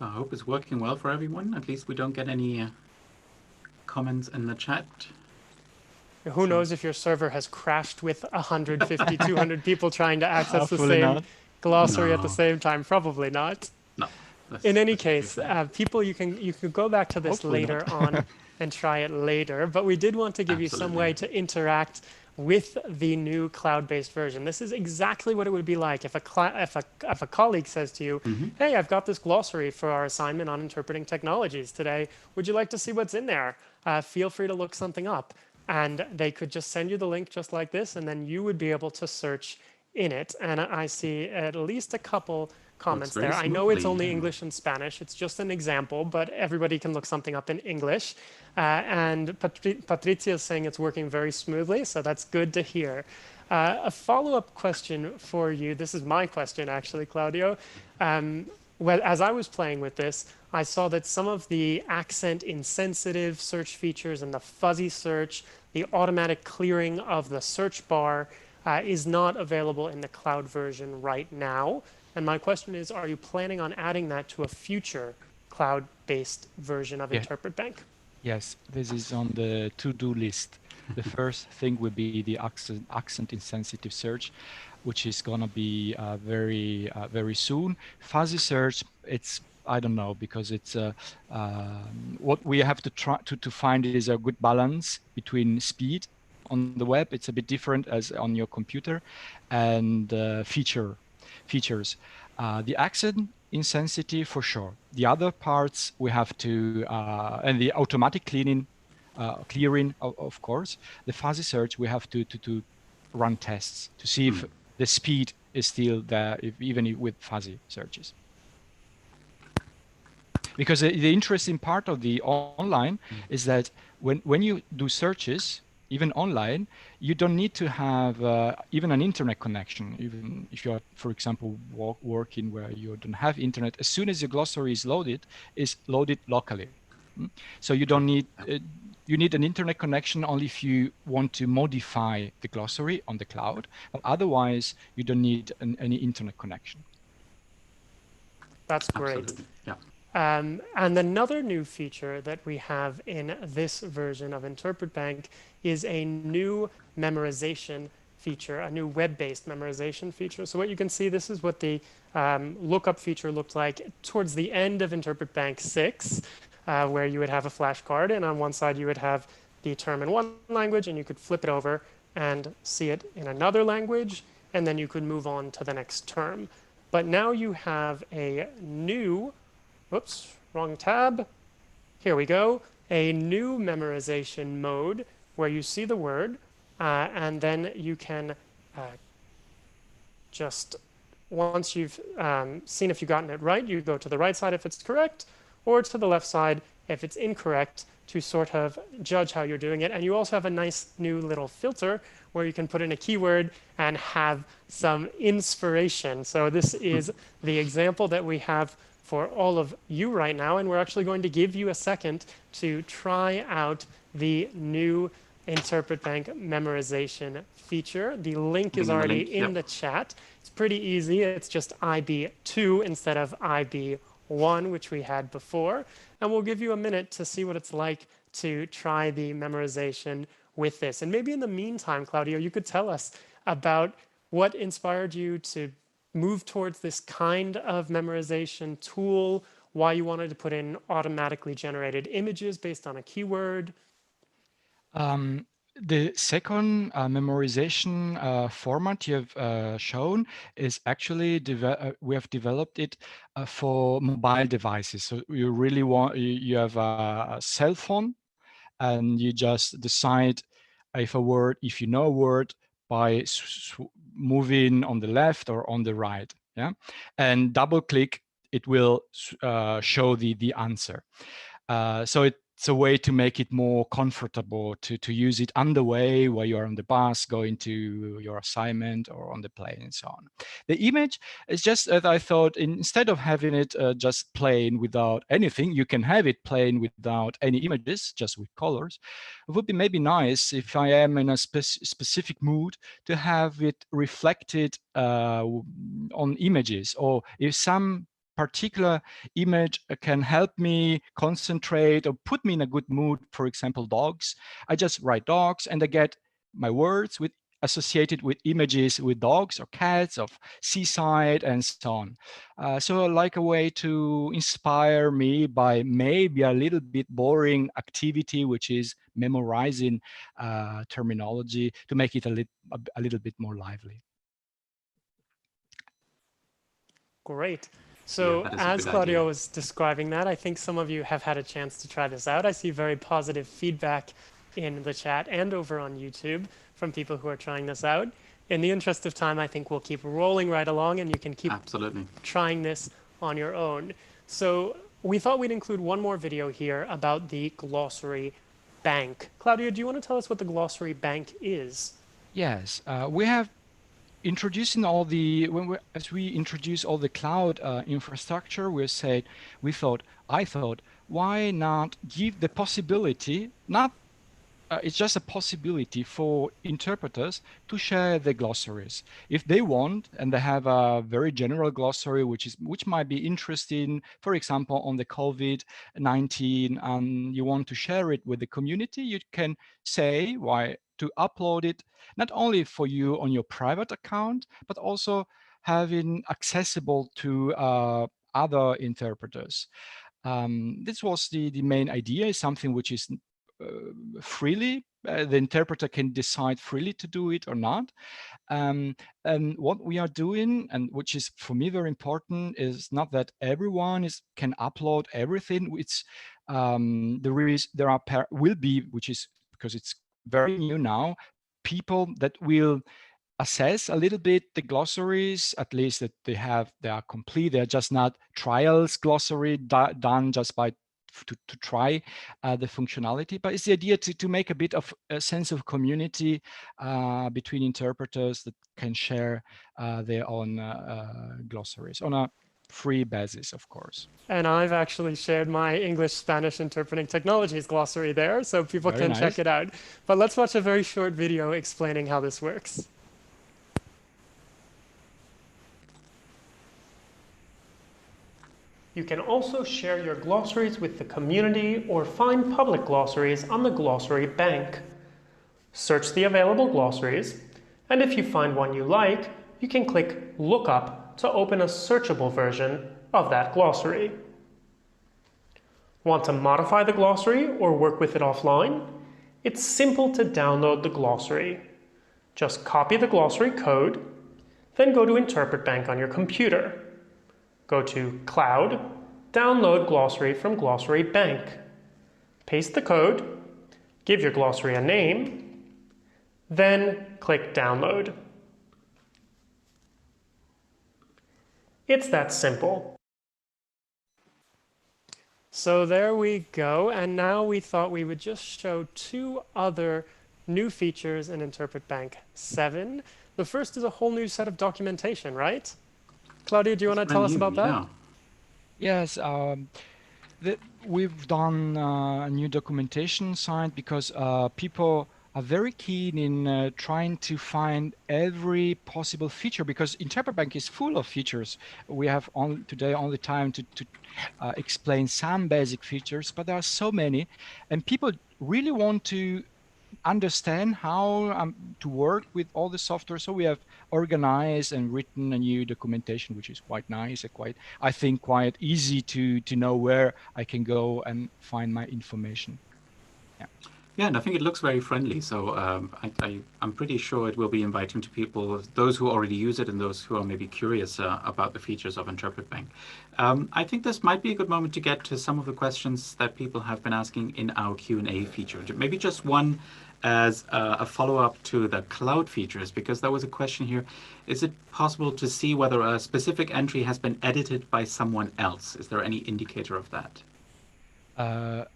S1: So I hope it's working well for everyone. At least we don't get any comments in the chat.
S2: Who knows if your server has crashed with 150, 200 people trying to access the
S4: Hopefully
S2: same
S4: not.
S2: glossary at the
S1: No.
S2: same time? Probably not.
S1: No.
S2: In any
S1: That's
S2: case, people, you can go back to this
S4: Hopefully
S2: later
S4: not.
S2: on and try it later. But we did want to give you some way to interact with the new cloud-based version. This is exactly what it would be like if a colleague says to you, "Hey, I've got this glossary for our assignment on interpreting technologies today. Would you like to see what's in there? Feel free to look something up." And they could just send you the link just like this, and then you would be able to search in it. And I see at least a couple comments there. I know it's only English and Spanish. It's just an example, but everybody can look something up in English. And Patricia is saying it's working very smoothly, so that's good to hear. A follow-up question for you. This is my question, actually, Claudio. Well, as I was playing with this, I saw that some of the accent-insensitive search features and the fuzzy search, the automatic clearing of the search bar is not available in the cloud version right now. And my question is, are you planning on adding that to a future cloud-based version of InterpretBank?
S4: Yes, this is on the to-do list. The first thing will be the accent-insensitive search, which is gonna be very soon. Fuzzy search, I don't know, because it's what we have to try to find is a good balance between speed on the web. It's a bit different as on your computer, and features. The accent insensitive for sure. The other parts we have to, and the automatic clearing, of course. The fuzzy search we have to run tests to see if the speed is still there, even with fuzzy searches. Because the interesting part of the online is that when you do searches, even online, you don't need to have even an internet connection. Even if you are, for example, working where you don't have internet, as soon as your glossary is loaded locally. So you don't need, you need an internet connection only if you want to modify the glossary on the cloud. But otherwise, you don't need any internet connection.
S2: That's great.
S1: Absolutely. Yeah.
S2: And another new feature that we have in this version of InterpretBank is a new memorization feature, a new web-based memorization feature. So what you can see, this is what the lookup feature looked like towards the end of InterpretBank 6, where you would have a flashcard, and on one side you would have the term in one language, and you could flip it over and see it in another language, and then you could move on to the next term. But now you have a new, whoops, wrong tab. Here we go. A new memorization mode where you see the word and then you can just, once you've seen if you've gotten it right, you go to the right side if it's correct, or to the left side if it's incorrect, to sort of judge how you're doing it. And you also have a nice new little filter where you can put in a keyword and have some inspiration. So this is the example that we have for all of you right now, and we're actually going to give you a second to try out the new InterpretBank memorization feature. The link is already in the chat. It's pretty easy. It's just IB2 instead of IB1, which we had before. And we'll give you a minute to see what it's like to try the memorization with this. And maybe in the meantime, Claudio, you could tell us about what inspired you to move towards this kind of memorization tool, why you wanted to put in automatically generated images based on a keyword.
S4: The second memorization format you have shown is actually, we have developed it for mobile devices. So you really want, you have a cell phone and you just decide if you know a word by moving on the left or on the right, yeah, and double click, it will show the answer. So it's a way to make it more comfortable to use it on the way while you're on the bus going to your assignment or on the plane and so on. The image is just that I thought instead of having it just plain without anything, you can have it plain without any images, just with colors. It would be maybe nice if I am in a specific mood to have it reflected on images, or if some particular image can help me concentrate or put me in a good mood. For example, dogs. I just write dogs and I get my words with associated with images with dogs or cats, of seaside and so on. So like a way to inspire me by maybe a little bit boring activity, which is memorizing terminology, to make it a little bit more lively.
S2: Great. So as Claudio was describing that, I think some of you have had a chance to try this out. I see very positive feedback in the chat and over on YouTube from people who are trying this out. In the interest of time, I think we'll keep rolling right along and you can keep trying this on your own. So we thought we'd include one more video here about the glossary bank. Claudio, do you want to tell us what the glossary bank is?
S4: Yes, we have introducing all the, as we introduce all the cloud infrastructure, I thought, why not give the possibility, it's just a possibility for interpreters to share the glossaries if they want, and they have a very general glossary which might be interesting, for example, on the COVID-19, and you want to share it with the community. You can say why to upload it, not only for you on your private account, but also having accessible to other interpreters. This was the main idea, something which is freely, the interpreter can decide freely to do it or not. And what we are doing, and which is for me very important, is not that everyone can upload everything. It's will be, which is because it's very new now, people that will assess a little bit the glossaries, at least that they are complete. They're just not trials glossary done just by to try the functionality, but it's the idea to make a bit of a sense of community between interpreters that can share their own glossaries on a free basis, of course.
S2: And I've actually shared my English-Spanish interpreting technologies glossary there, so people can check it out. But let's watch a very short video explaining how this works. You can also share your glossaries with the community or find public glossaries on the Glossary Bank. Search the available glossaries, and if you find one you like, you can click Look Up to open a searchable version of that glossary. Want to modify the glossary or work with it offline? It's simple to download the glossary. Just copy the glossary code, then go to InterpretBank on your computer. Go to Cloud, Download Glossary from Glossary Bank. Paste the code, give your glossary a name, then click Download. It's that simple. So there we go, and now we thought we would just show two other new features in InterpretBank 7. The first is a whole new set of documentation, right? Claudio, do you want to tell us about that?
S4: Yes, we've done a new documentation site because people are very keen in trying to find every possible feature, because InterpretBank is full of features. We have today only time to explain some basic features, but there are so many, and people really want to understand how to work with all the software. So we have organized and written a new documentation, which is quite nice and I think quite easy to know where I can go and find my information.
S1: Yeah, and I think it looks very friendly. So I'm pretty sure it will be inviting to people, those who already use it and those who are maybe curious about the features of InterpretBank. I think this might be a good moment to get to some of the questions that people have been asking in our Q&A feature. Maybe just one as a follow-up to the cloud features, because there was a question here. Is it possible to see whether a specific entry has been edited by someone else? Is there any indicator of that?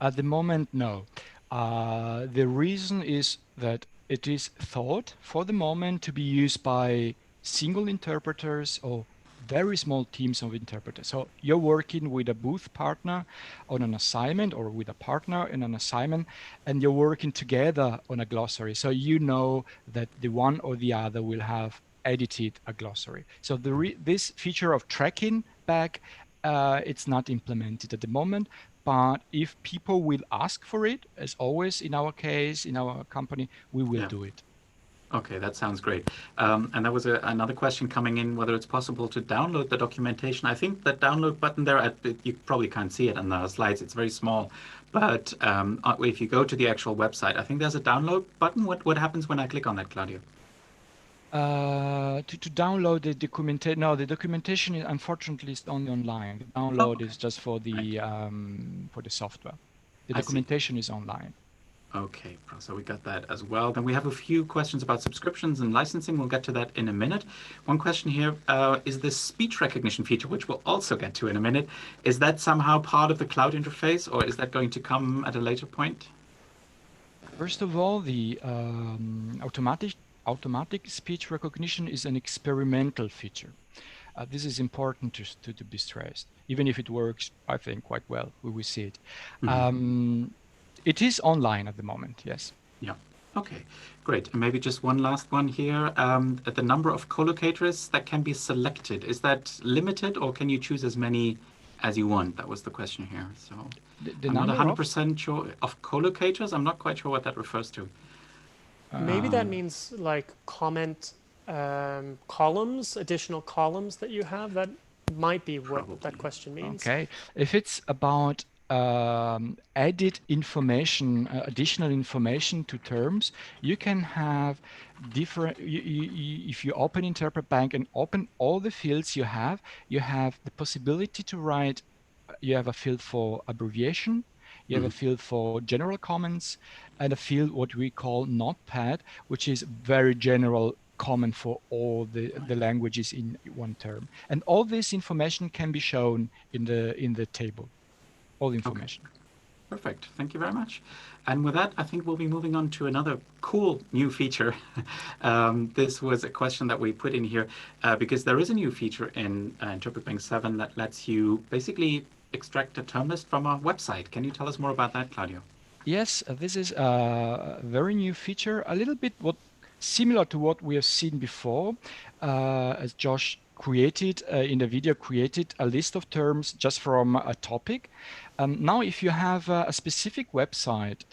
S4: At the moment, no. The reason is that it is thought for the moment to be used by single interpreters or very small teams of interpreters. So you're working with a booth partner on an assignment, or with a partner in an assignment, and you're working together on a glossary. So you know that the one or the other will have edited a glossary. So this feature of tracking back it's not implemented at the moment. But if people will ask for it, as always in our case, in our company, we will do it.
S1: Okay, that sounds great. And there was another question coming in, whether it's possible to download the documentation. I think the download button there, you probably can't see it on the slides. It's very small. But if you go to the actual website, I think there's a download button. What happens when I click on that, Claudio?
S4: To download the documentation, no, the documentation is, unfortunately is only online. The download is just for the software. The documentation is online.
S1: Okay, so we got that as well. Then we have a few questions about subscriptions and licensing. We'll get to that in a minute. One question here is the speech recognition feature, which we'll also get to in a minute. Is that somehow part of the cloud interface, or is that going to come at a later point?
S4: First of all, the automatic speech recognition is an experimental feature. This is important to be stressed. Even if it works, I think, quite well, we will see it. It is online at the moment, yes.
S1: Yeah. Okay, great. And maybe just one last one here. The number of collocators that can be selected, is that limited, or can you choose as many as you want? That was the question here. So I'm not 100% sure of collocators. I'm not quite sure what that refers to.
S2: Maybe that means like comment columns, additional columns that you have. That might be what that question means.
S4: Okay. If it's about added information, additional information to terms, you can have different, if you open InterpretBank and open all the fields you have the possibility to write, you have a field for abbreviation, you have a field for general comments, and a field what we call notepad, which is very general, common for all the languages in one term. And all this information can be shown in the table. All the information.
S1: Okay. Perfect. Thank you very much. And with that, I think we'll be moving on to another cool new feature. This was a question that we put in here because there is a new feature in InterpretBank 7 that lets you basically extract a term list from a website. Can you tell us more about that, Claudio?
S4: Yes, this is a very new feature, a little bit similar to what we have seen before, as Josh created in the video, created a list of terms just from a topic. Now, if you have a specific website,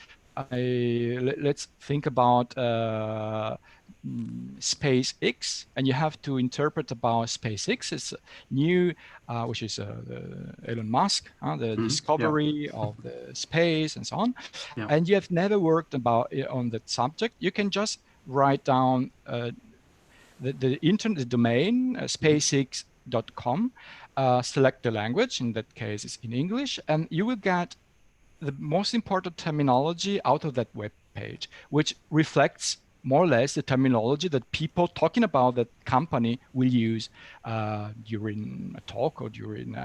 S4: let's think about SpaceX, and you have to interpret about SpaceX. It's new, which is Elon Musk, the discovery of the space and so on. Yeah. And you have never worked on that subject. You can just write down the domain, spacex.com, select the language, in that case it's in English, and you will get the most important terminology out of that web page, which reflects more or less the terminology that people talking about that company will use during a talk or during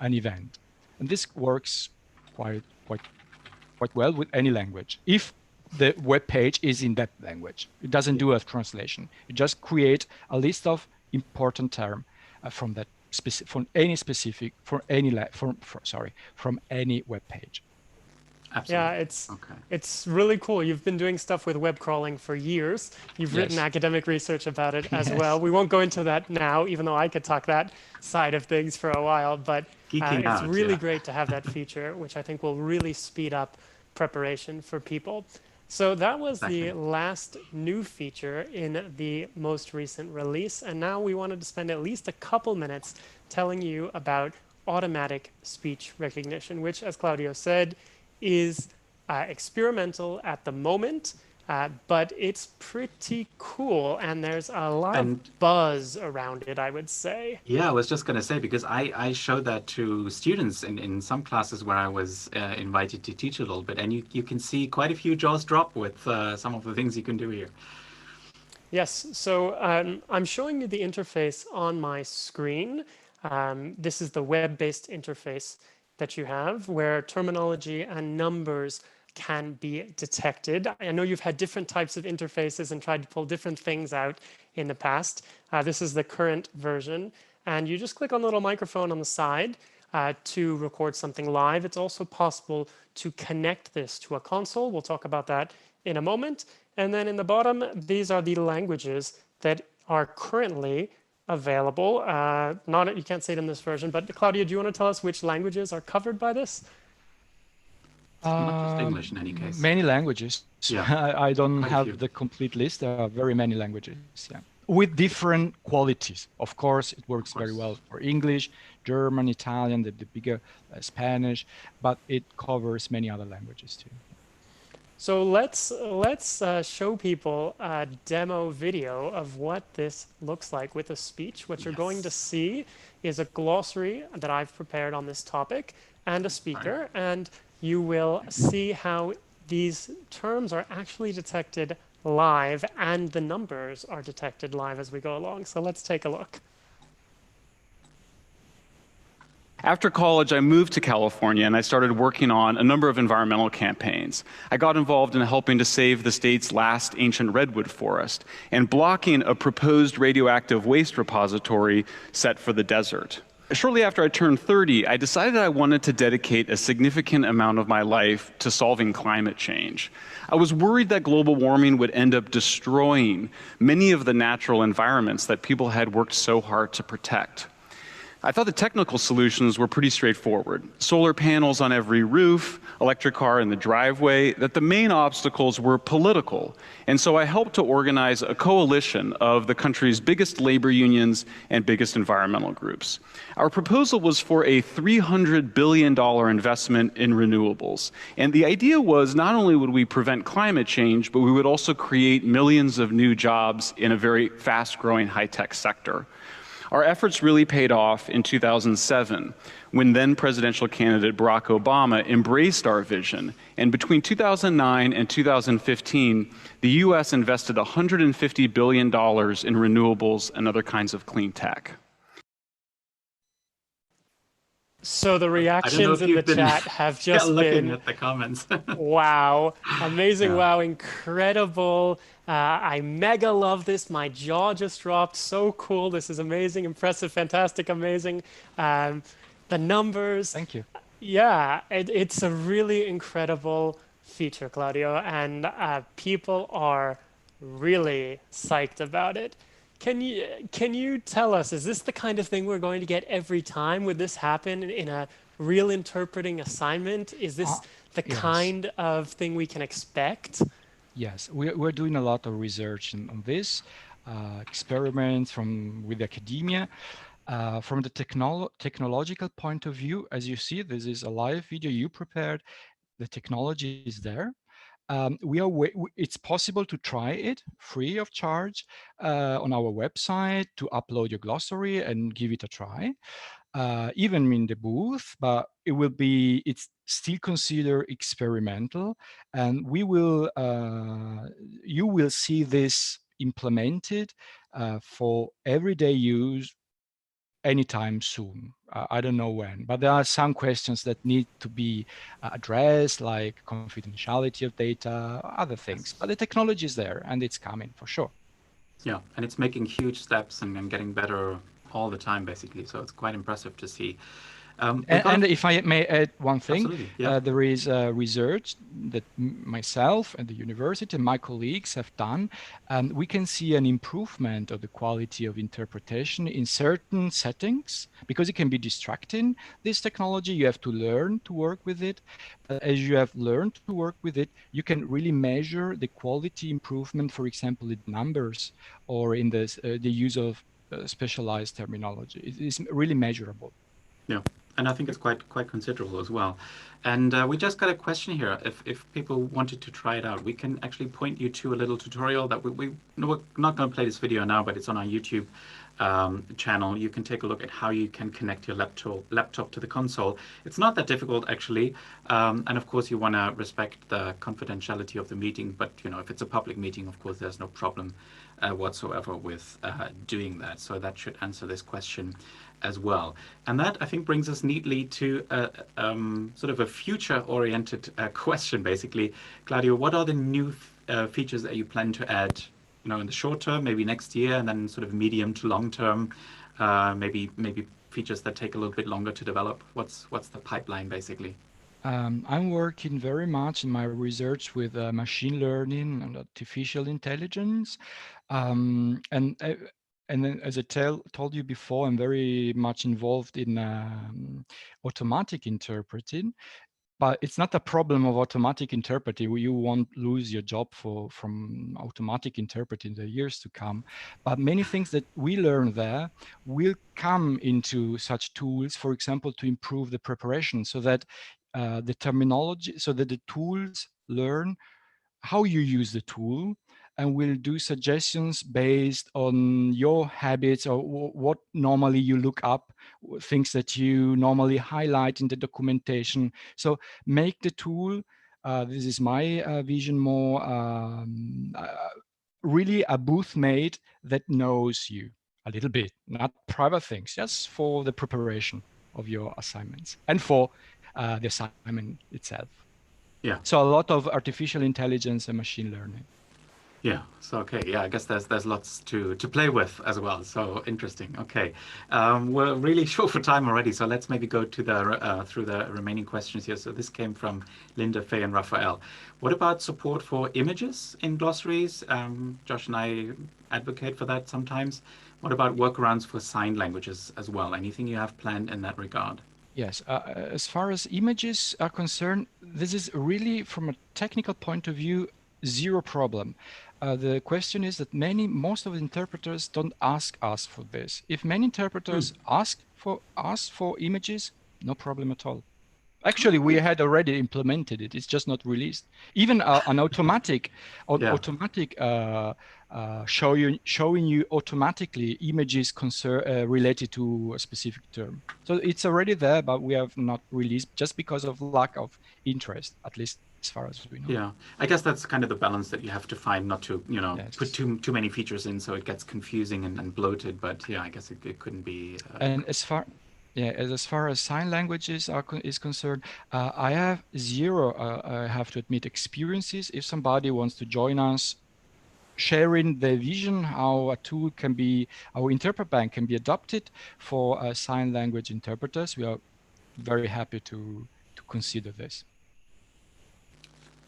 S4: an event. And this works quite well with any language, if the web page is in that language. It doesn't do a translation. It just creates a list of important terms from that from any web page.
S1: Absolutely.
S2: Yeah, it's really cool. You've been doing stuff with web crawling for years. You've written academic research about it as well. We won't go into that now, even though I could talk that side of things for a while. But it's really great to have that feature, which I think will really speed up preparation for people. So that was the last new feature in the most recent release. And now we wanted to spend at least a couple minutes telling you about automatic speech recognition, which, as Claudio said, is experimental at the moment, but it's pretty cool, and there's a lot of buzz around it, I would say.
S1: Yeah, I was just going to say, because I showed that to students in some classes where I was invited to teach a little bit, and you can see quite a few jaws drop with some of the things you can do here.
S2: Yes, so I'm showing you the interface on my screen. This is the web-based interface that you have, where terminology and numbers can be detected. I know you've had different types of interfaces and tried to pull different things out in the past. This is the current version. And you just click on the little microphone on the side to record something live. It's also possible to connect this to a console. We'll talk about that in a moment. And then in the bottom, these are the languages that are currently available. Not you can't see it in this version, but Claudia, do you want to tell us which languages are covered by this?
S1: Not just English in any case.
S4: Many languages.
S1: Yeah.
S4: I don't
S1: Quite a few.
S4: have the complete list. There are very many languages, yeah. With different qualities. Of course, it works very well for English, German, Italian, the bigger Spanish, but it covers many other languages too.
S2: So let's show people a demo video of what this looks like with a speech. What you're going to see is a glossary that I've prepared on this topic and a speaker, and you will see how these terms are actually detected live and the numbers are detected live as we go along. So let's take a look.
S5: After college, I moved to California and I started working on a number of environmental campaigns. I got involved in helping to save the state's last ancient redwood forest and blocking a proposed radioactive waste repository set for the desert. Shortly after I turned 30, I decided I wanted to dedicate a significant amount of my life to solving climate change. I was worried that global warming would end up destroying many of the natural environments that people had worked so hard to protect. I thought the technical solutions were pretty straightforward. Solar panels on every roof, electric car in the driveway, that the main obstacles were political. And so I helped to organize a coalition of the country's biggest labor unions and biggest environmental groups. Our proposal was for a $300 billion investment in renewables. And the idea was not only would we prevent climate change, but we would also create millions of new jobs in a very fast-growing high-tech sector. Our efforts really paid off in 2007, when then presidential candidate Barack Obama embraced our vision. And between 2009 and 2015, the US invested $150 billion in renewables and other kinds of clean tech.
S2: So the reactions in the chat have just
S1: looking at the comments.
S2: Wow, amazing, wow, incredible. I mega love this. My jaw just dropped. So cool. This is amazing, impressive, fantastic, amazing. The numbers.
S4: Thank you.
S2: Yeah, it's a really incredible feature, Claudio, and people are really psyched about it. Can you tell us, is this the kind of thing we're going to get every time? Would this happen in a real interpreting assignment? Is this the kind of thing we can expect?
S4: Yes, we're doing a lot of research on this, experiments with academia. From the technological point of view, as you see, this is a live video you prepared. The technology is there. It's possible to try it free of charge on our website, to upload your glossary and give it a try, even in the booth, but it's still considered experimental, and you will see this implemented for everyday use anytime soon. I don't know when, but there are some questions that need to be addressed, like confidentiality of data, other things. But the technology is there and it's coming for sure.
S1: Yeah, and it's making huge steps and getting better all the time, basically. So it's quite impressive to see.
S4: And if I may add one thing, there is research that myself and the university and my colleagues have done, and we can see an improvement of the quality of interpretation in certain settings, because it can be distracting. This technology, you have to learn to work with it. But as you have learned to work with it, you can really measure the quality improvement, for example, in numbers or in the use of specialized terminology. It is really measurable.
S1: Yeah. And I think it's quite considerable as well. And we just got a question here. If people wanted to try it out, we can actually point you to a little tutorial that we're not going to play this video now, but it's on our YouTube channel. You can take a look at how you can connect your laptop to the console. It's not that difficult, actually. And of course, you want to respect the confidentiality of the meeting. But if it's a public meeting, of course, there's no problem whatsoever with doing that. So that should answer this question as well. And that, I think, brings us neatly to sort of a future-oriented question, basically. Claudio, what are the new features that you plan to add, in the short term, maybe next year, and then sort of medium to long term, maybe features that take a little bit longer to develop? What's the pipeline, basically?
S4: I'm working very much in my research with machine learning and artificial intelligence. And And then, as I told you before, I'm very much involved in automatic interpreting. But it's not a problem of automatic interpreting. You won't lose your job from automatic interpreting the years to come. But many things that we learn there will come into such tools, for example, to improve the preparation so that the terminology, so that the tools learn how you use the tool and will do suggestions based on your habits or what normally you look up, things that you normally highlight in the documentation. So make the tool, this is my vision, more really a booth mate that knows you a little bit, not private things, just for the preparation of your assignments and for the assignment itself.
S1: Yeah.
S4: So a lot of artificial intelligence and machine learning.
S1: Yeah. So okay. Yeah. I guess there's lots to play with as well. So interesting. Okay. We're really short for time already. So let's maybe go to the through the remaining questions here. So this came from Linda, Faye, and Raphael. What about support for images in glossaries? Josh and I advocate for that sometimes. What about workarounds for sign languages as well? Anything you have planned in that regard?
S4: Yes, as far as images are concerned, this is really, from a technical point of view, zero problem. The question is that most of the interpreters don't ask us for this. If many interpreters ask for images, no problem at all. Actually, we had already implemented it. It's just not released. Even an automatic showing you automatically images related to a specific term. So it's already there, but we have not released just because of lack of interest, at least as far as we know.
S1: Yeah, I guess that's kind of the balance that you have to find, not to
S4: Yes.
S1: put too many features in so it gets confusing and bloated. But yeah, I guess it couldn't be.
S4: And as far as sign languages is concerned, I have zero, I have to admit, experiences. If somebody wants to join us, sharing the vision how a tool can be, our InterpretBank can be adopted for sign language interpreters, we are very happy to consider this.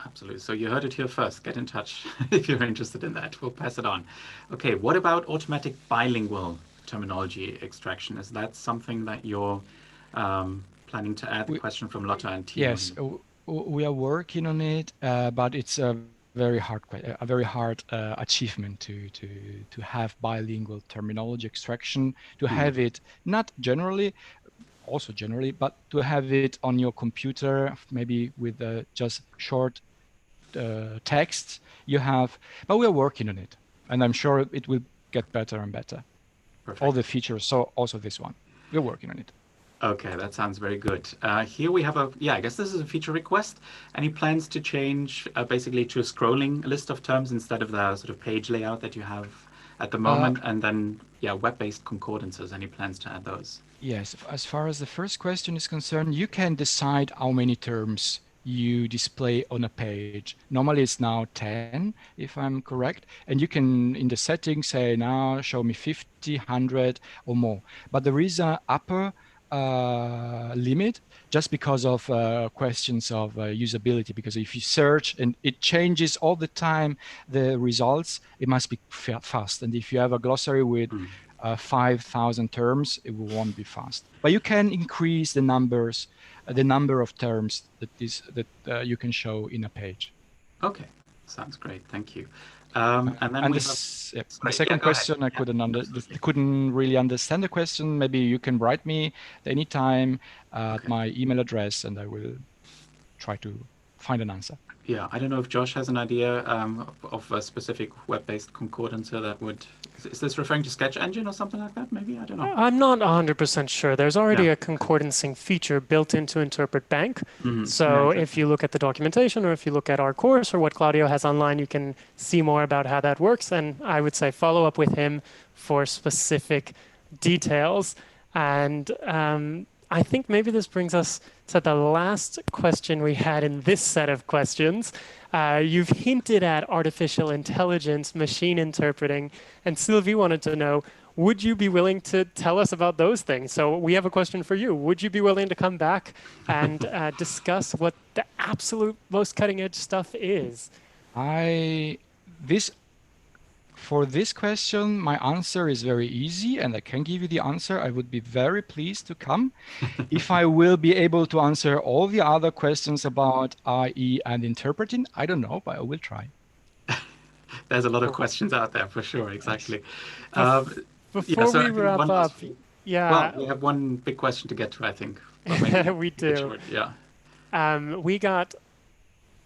S1: Absolutely. So you heard it here first. Get in touch if you're interested in that. We'll pass it on. Okay, what about automatic bilingual terminology extraction? Is that something that you're planning to add? The question from Lotta and Timo.
S4: Yes, we are working on it, but it's a very hard achievement to have bilingual terminology extraction, to have it not generally, also generally, but to have it on your computer, maybe with just short text you have. But we are working on it, and I'm sure it will get better and better.
S1: Perfect.
S4: All the features, so also this one, we're working on it.
S1: Okay, that sounds very good. Here we have I guess this is a feature request. Any plans to change basically to a scrolling list of terms instead of the sort of page layout that you have at the moment? And then, web-based concordances, any plans to add those?
S4: Yes, as far as the first question is concerned, you can decide how many terms you display on a page. Normally it's now 10, if I'm correct. And you can, in the settings, say, now show me 50, 100 or more. But there is an upper limit just because of questions of usability, because if you search and it changes all the time the results, it must be fast. And if you have a glossary with 5,000 terms, it won't be fast. But you can increase the number of terms that you can show in a page.
S1: Okay, sounds great. Thank you. And then
S4: the second question, I couldn't really understand the question. Maybe you can write me anytime at my email address, and I will try to find an answer.
S1: Yeah, I don't know if Josh has an idea of a specific web-based concordancer that would... Is this referring to Sketch Engine or something like that? Maybe, I don't know.
S2: I'm not 100% sure. There's already a concordancing feature built into InterpretBank. So if you look at the documentation, or if you look at our course or what Claudio has online, you can see more about how that works. And I would say follow up with him for specific details. And I think maybe this brings us to the last question we had in this set of questions. You've hinted at artificial intelligence, machine interpreting, and Sylvie wanted to know, would you be willing to tell us about those things? So we have a question for you. Would you be willing to come back and discuss what the absolute most cutting edge stuff is?
S4: This For this question, my answer is very easy, and I can give you the answer. I would be very pleased to come. If I will be able to answer all the other questions about IE and interpreting, I don't know, but I will try.
S1: There's a lot of questions out there for sure. Exactly.
S2: Before
S1: so
S2: we
S1: I think
S2: wrap
S1: one
S2: up,
S1: last thing.
S2: yeah,
S1: Well, we have one big question to get to, I think. But maybe
S2: we
S1: keep it
S2: do.
S1: short. Yeah.
S2: We got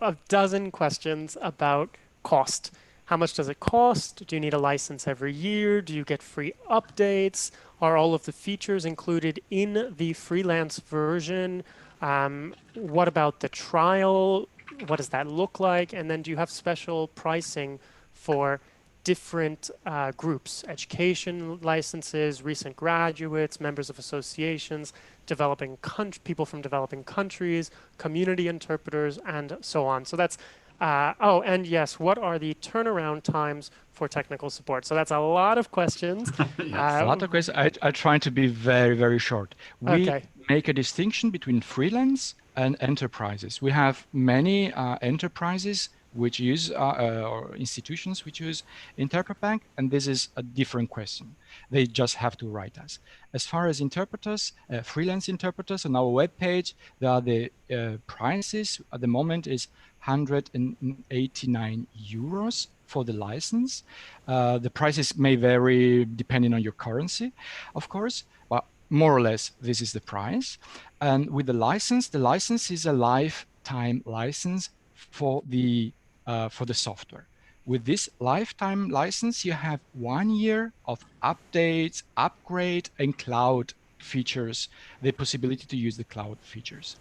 S2: a dozen questions about cost. How much does it cost? Do you need a license every year? Do you get free updates? Are all of the features included in the freelance version? What about the trial? What does that look like? And then do you have special pricing for different groups, education licenses, recent graduates, members of associations, people from developing countries, community interpreters, and so on. So that's, oh, and yes, what are the turnaround times for technical support? So that's a lot of questions.
S1: Yes.
S4: A lot of questions. I try to be very, very short. We
S2: Okay.
S4: make a distinction between freelance and enterprises. We have many enterprises which use or institutions which use InterpretBank, and this is a different question. They just have to write us. As far as interpreters, freelance interpreters, on our webpage, there are the prices at the moment is 189 euros for the license. The prices may vary depending on your currency, of course, but more or less this is the price. And with the license is a lifetime license for the software. With this lifetime license, you have 1 year of updates, upgrade, and cloud features, the possibility to use the cloud features.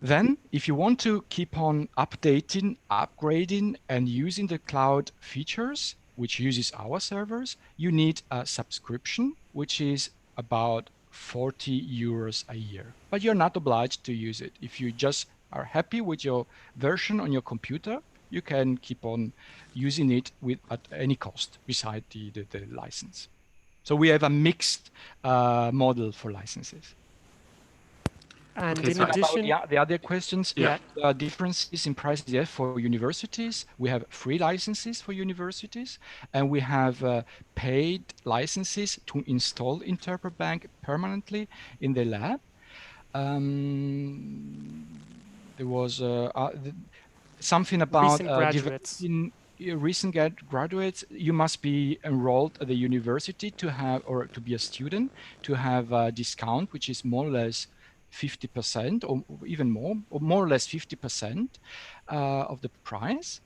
S4: Then, if you want to keep on updating, upgrading, and using the cloud features, which uses our servers, you need a subscription, which is about 40 euros a year. But you're not obliged to use it. If you just are happy with your version on your computer, you can keep on using it at any cost beside the license. So we have a mixed model for licenses.
S2: And
S1: Okay,
S2: in
S1: so
S2: addition,
S4: the other questions,
S2: Yeah.
S4: differences in prices. Yes, for universities, we have free licenses for universities, and we have paid licenses to install InterpretBank permanently in the lab. There was something about
S2: recent graduates.
S4: recent graduates. You must be enrolled at the university to have, or to be a student, to have a discount, which is more or less 50% or even more, or more or less 50% of the price.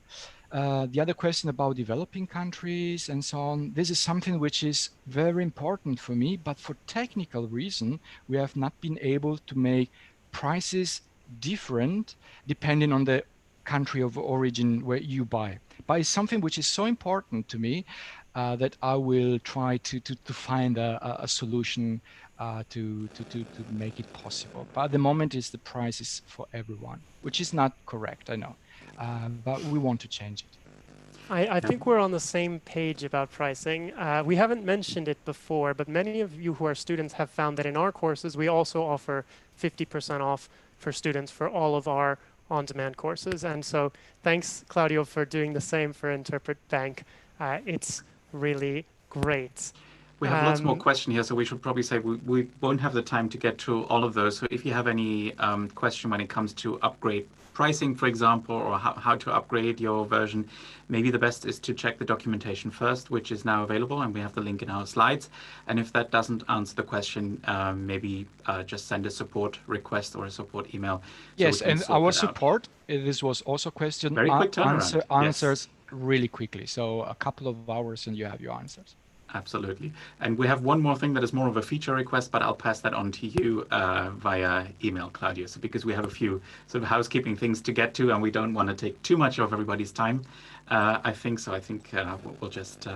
S4: The other question about developing countries and so on, this is something which is very important for me, but for technical reason, we have not been able to make prices different depending on the country of origin where you buy. But it's something which is so important to me that I will try to find a solution to make it possible. But at the moment, it's the prices for everyone, which is not correct, I know. But we want to change it.
S2: I think we're on the same page about pricing. We haven't mentioned it before, but many of you who are students have found that in our courses, we also offer 50% off for students for all of our on-demand courses. And so thanks, Claudio, for doing the same for InterpretBank. It's really great.
S1: We have lots more questions here, so we should probably say we won't have the time to get to all of those. So if you have any question when it comes to upgrade pricing, for example, or how to upgrade your version, maybe the best is to check the documentation first, which is now available, and we have the link in our slides. And if that doesn't answer the question, maybe just send a support request or a support email.
S4: Yes, and our support, this was also a question,
S1: very quick turnaround.
S4: Answers really quickly. So a couple of hours and you have your answers.
S1: Absolutely. And we have one more thing that is more of a feature request, but I'll pass that on to you via email, Claudio. So because we have a few sort of housekeeping things to get to and we don't want to take too much of everybody's time, I think so. I think we'll just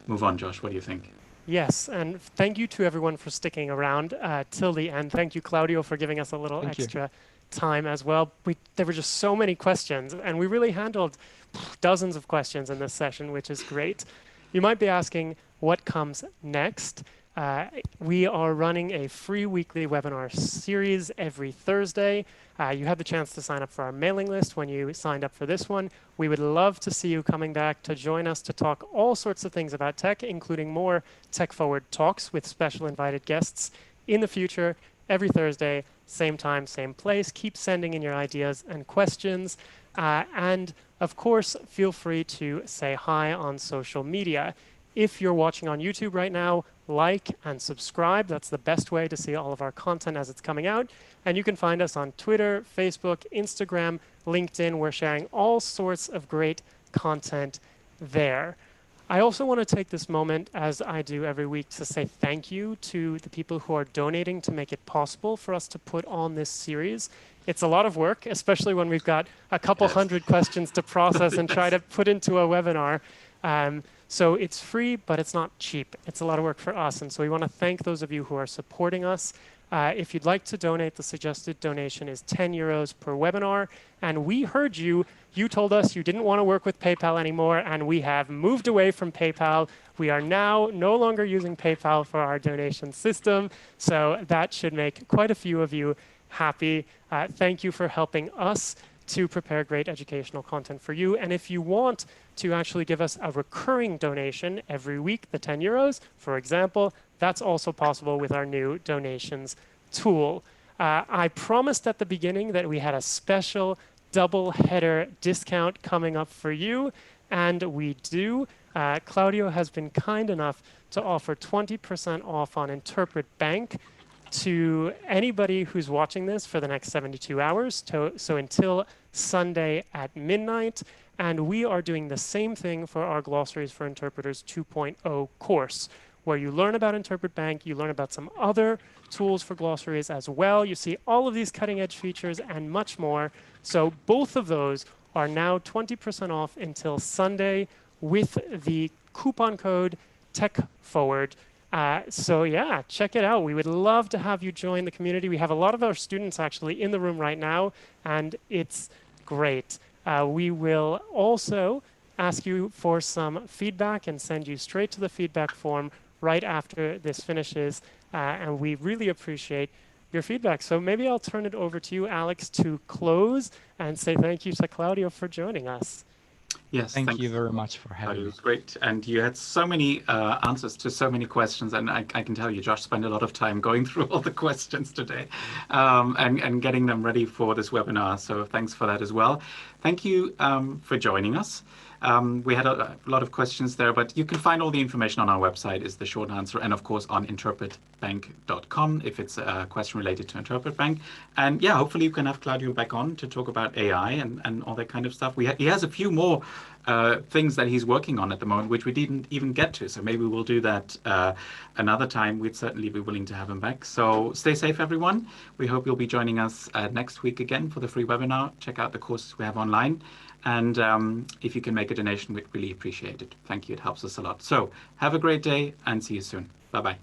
S1: move on. Josh, what do you think?
S2: Yes, and thank you to everyone for sticking around till the end. Thank you, Claudio, for giving us a little extra time as well. There were just so many questions, and we really handled dozens of questions in this session, which is great. You might be asking, what comes next? We are running a free weekly webinar series every Thursday. You had the chance to sign up for our mailing list when you signed up for this one. We would love to see you coming back to join us to talk all sorts of things about tech, including more Tech Forward talks with special invited guests in the future, every Thursday, same time, same place. Keep sending in your ideas and questions. And of course, feel free to say hi on social media. If you're watching on YouTube right now, like and subscribe. That's the best way to see all of our content as it's coming out. And you can find us on Twitter, Facebook, Instagram, LinkedIn. We're sharing all sorts of great content there. I also want to take this moment, as I do every week, to say thank you to the people who are donating to make it possible for us to put on this series. It's a lot of work, especially when we've got a couple hundred questions to process and try to put into a webinar. So it's free, but it's not cheap. It's a lot of work for us. And so we want to thank those of you who are supporting us. If you'd like to donate, the suggested donation is 10 euros per webinar. And we heard you. You told us you didn't want to work with PayPal anymore, and we have moved away from PayPal. We are now no longer using PayPal for our donation system. So that should make quite a few of you happy. Thank you for helping us to prepare great educational content for you. And if you want to actually give us a recurring donation every week, the 10 euros, for example, that's also possible with our new donations tool. I promised at the beginning that we had a special double header discount coming up for you, and we do. Claudio has been kind enough to offer 20% off on InterpretBank to anybody who's watching this for the next 72 hours, so until Sunday at midnight. And we are doing the same thing for our Glossaries for Interpreters 2.0 course, where you learn about InterpretBank, you learn about some other tools for glossaries as well. You see all of these cutting edge features and much more. So both of those are now 20% off until Sunday with the coupon code TechForward. So yeah, check it out. We would love to have you join the community. We have a lot of our students actually in the room right now, and it's great. We will also ask you for some feedback and send you straight to the feedback form right after this finishes. And we really appreciate your feedback. So maybe I'll turn it over to you, Alex, to close and say thank you to Claudio for joining us.
S1: Yes,
S4: thank you very much for having me.
S1: It was great. And you had so many answers to so many questions. And I can tell you, Josh spent a lot of time going through all the questions today and getting them ready for this webinar. So thanks for that as well. Thank you for joining us. We had a lot of questions there, but you can find all the information on our website is the short answer, and of course on interpretbank.com if it's a question related to InterpretBank. And yeah, hopefully you can have Claudio back on to talk about AI and all that kind of stuff. He has a few more things that he's working on at the moment, which we didn't even get to. So maybe we'll do that another time. We'd certainly be willing to have him back. So stay safe, everyone. We hope you'll be joining us next week again for the free webinar. Check out the courses we have online. And if you can make a donation, we'd really appreciate it. Thank you. It helps us a lot. So have a great day and see you soon. Bye-bye.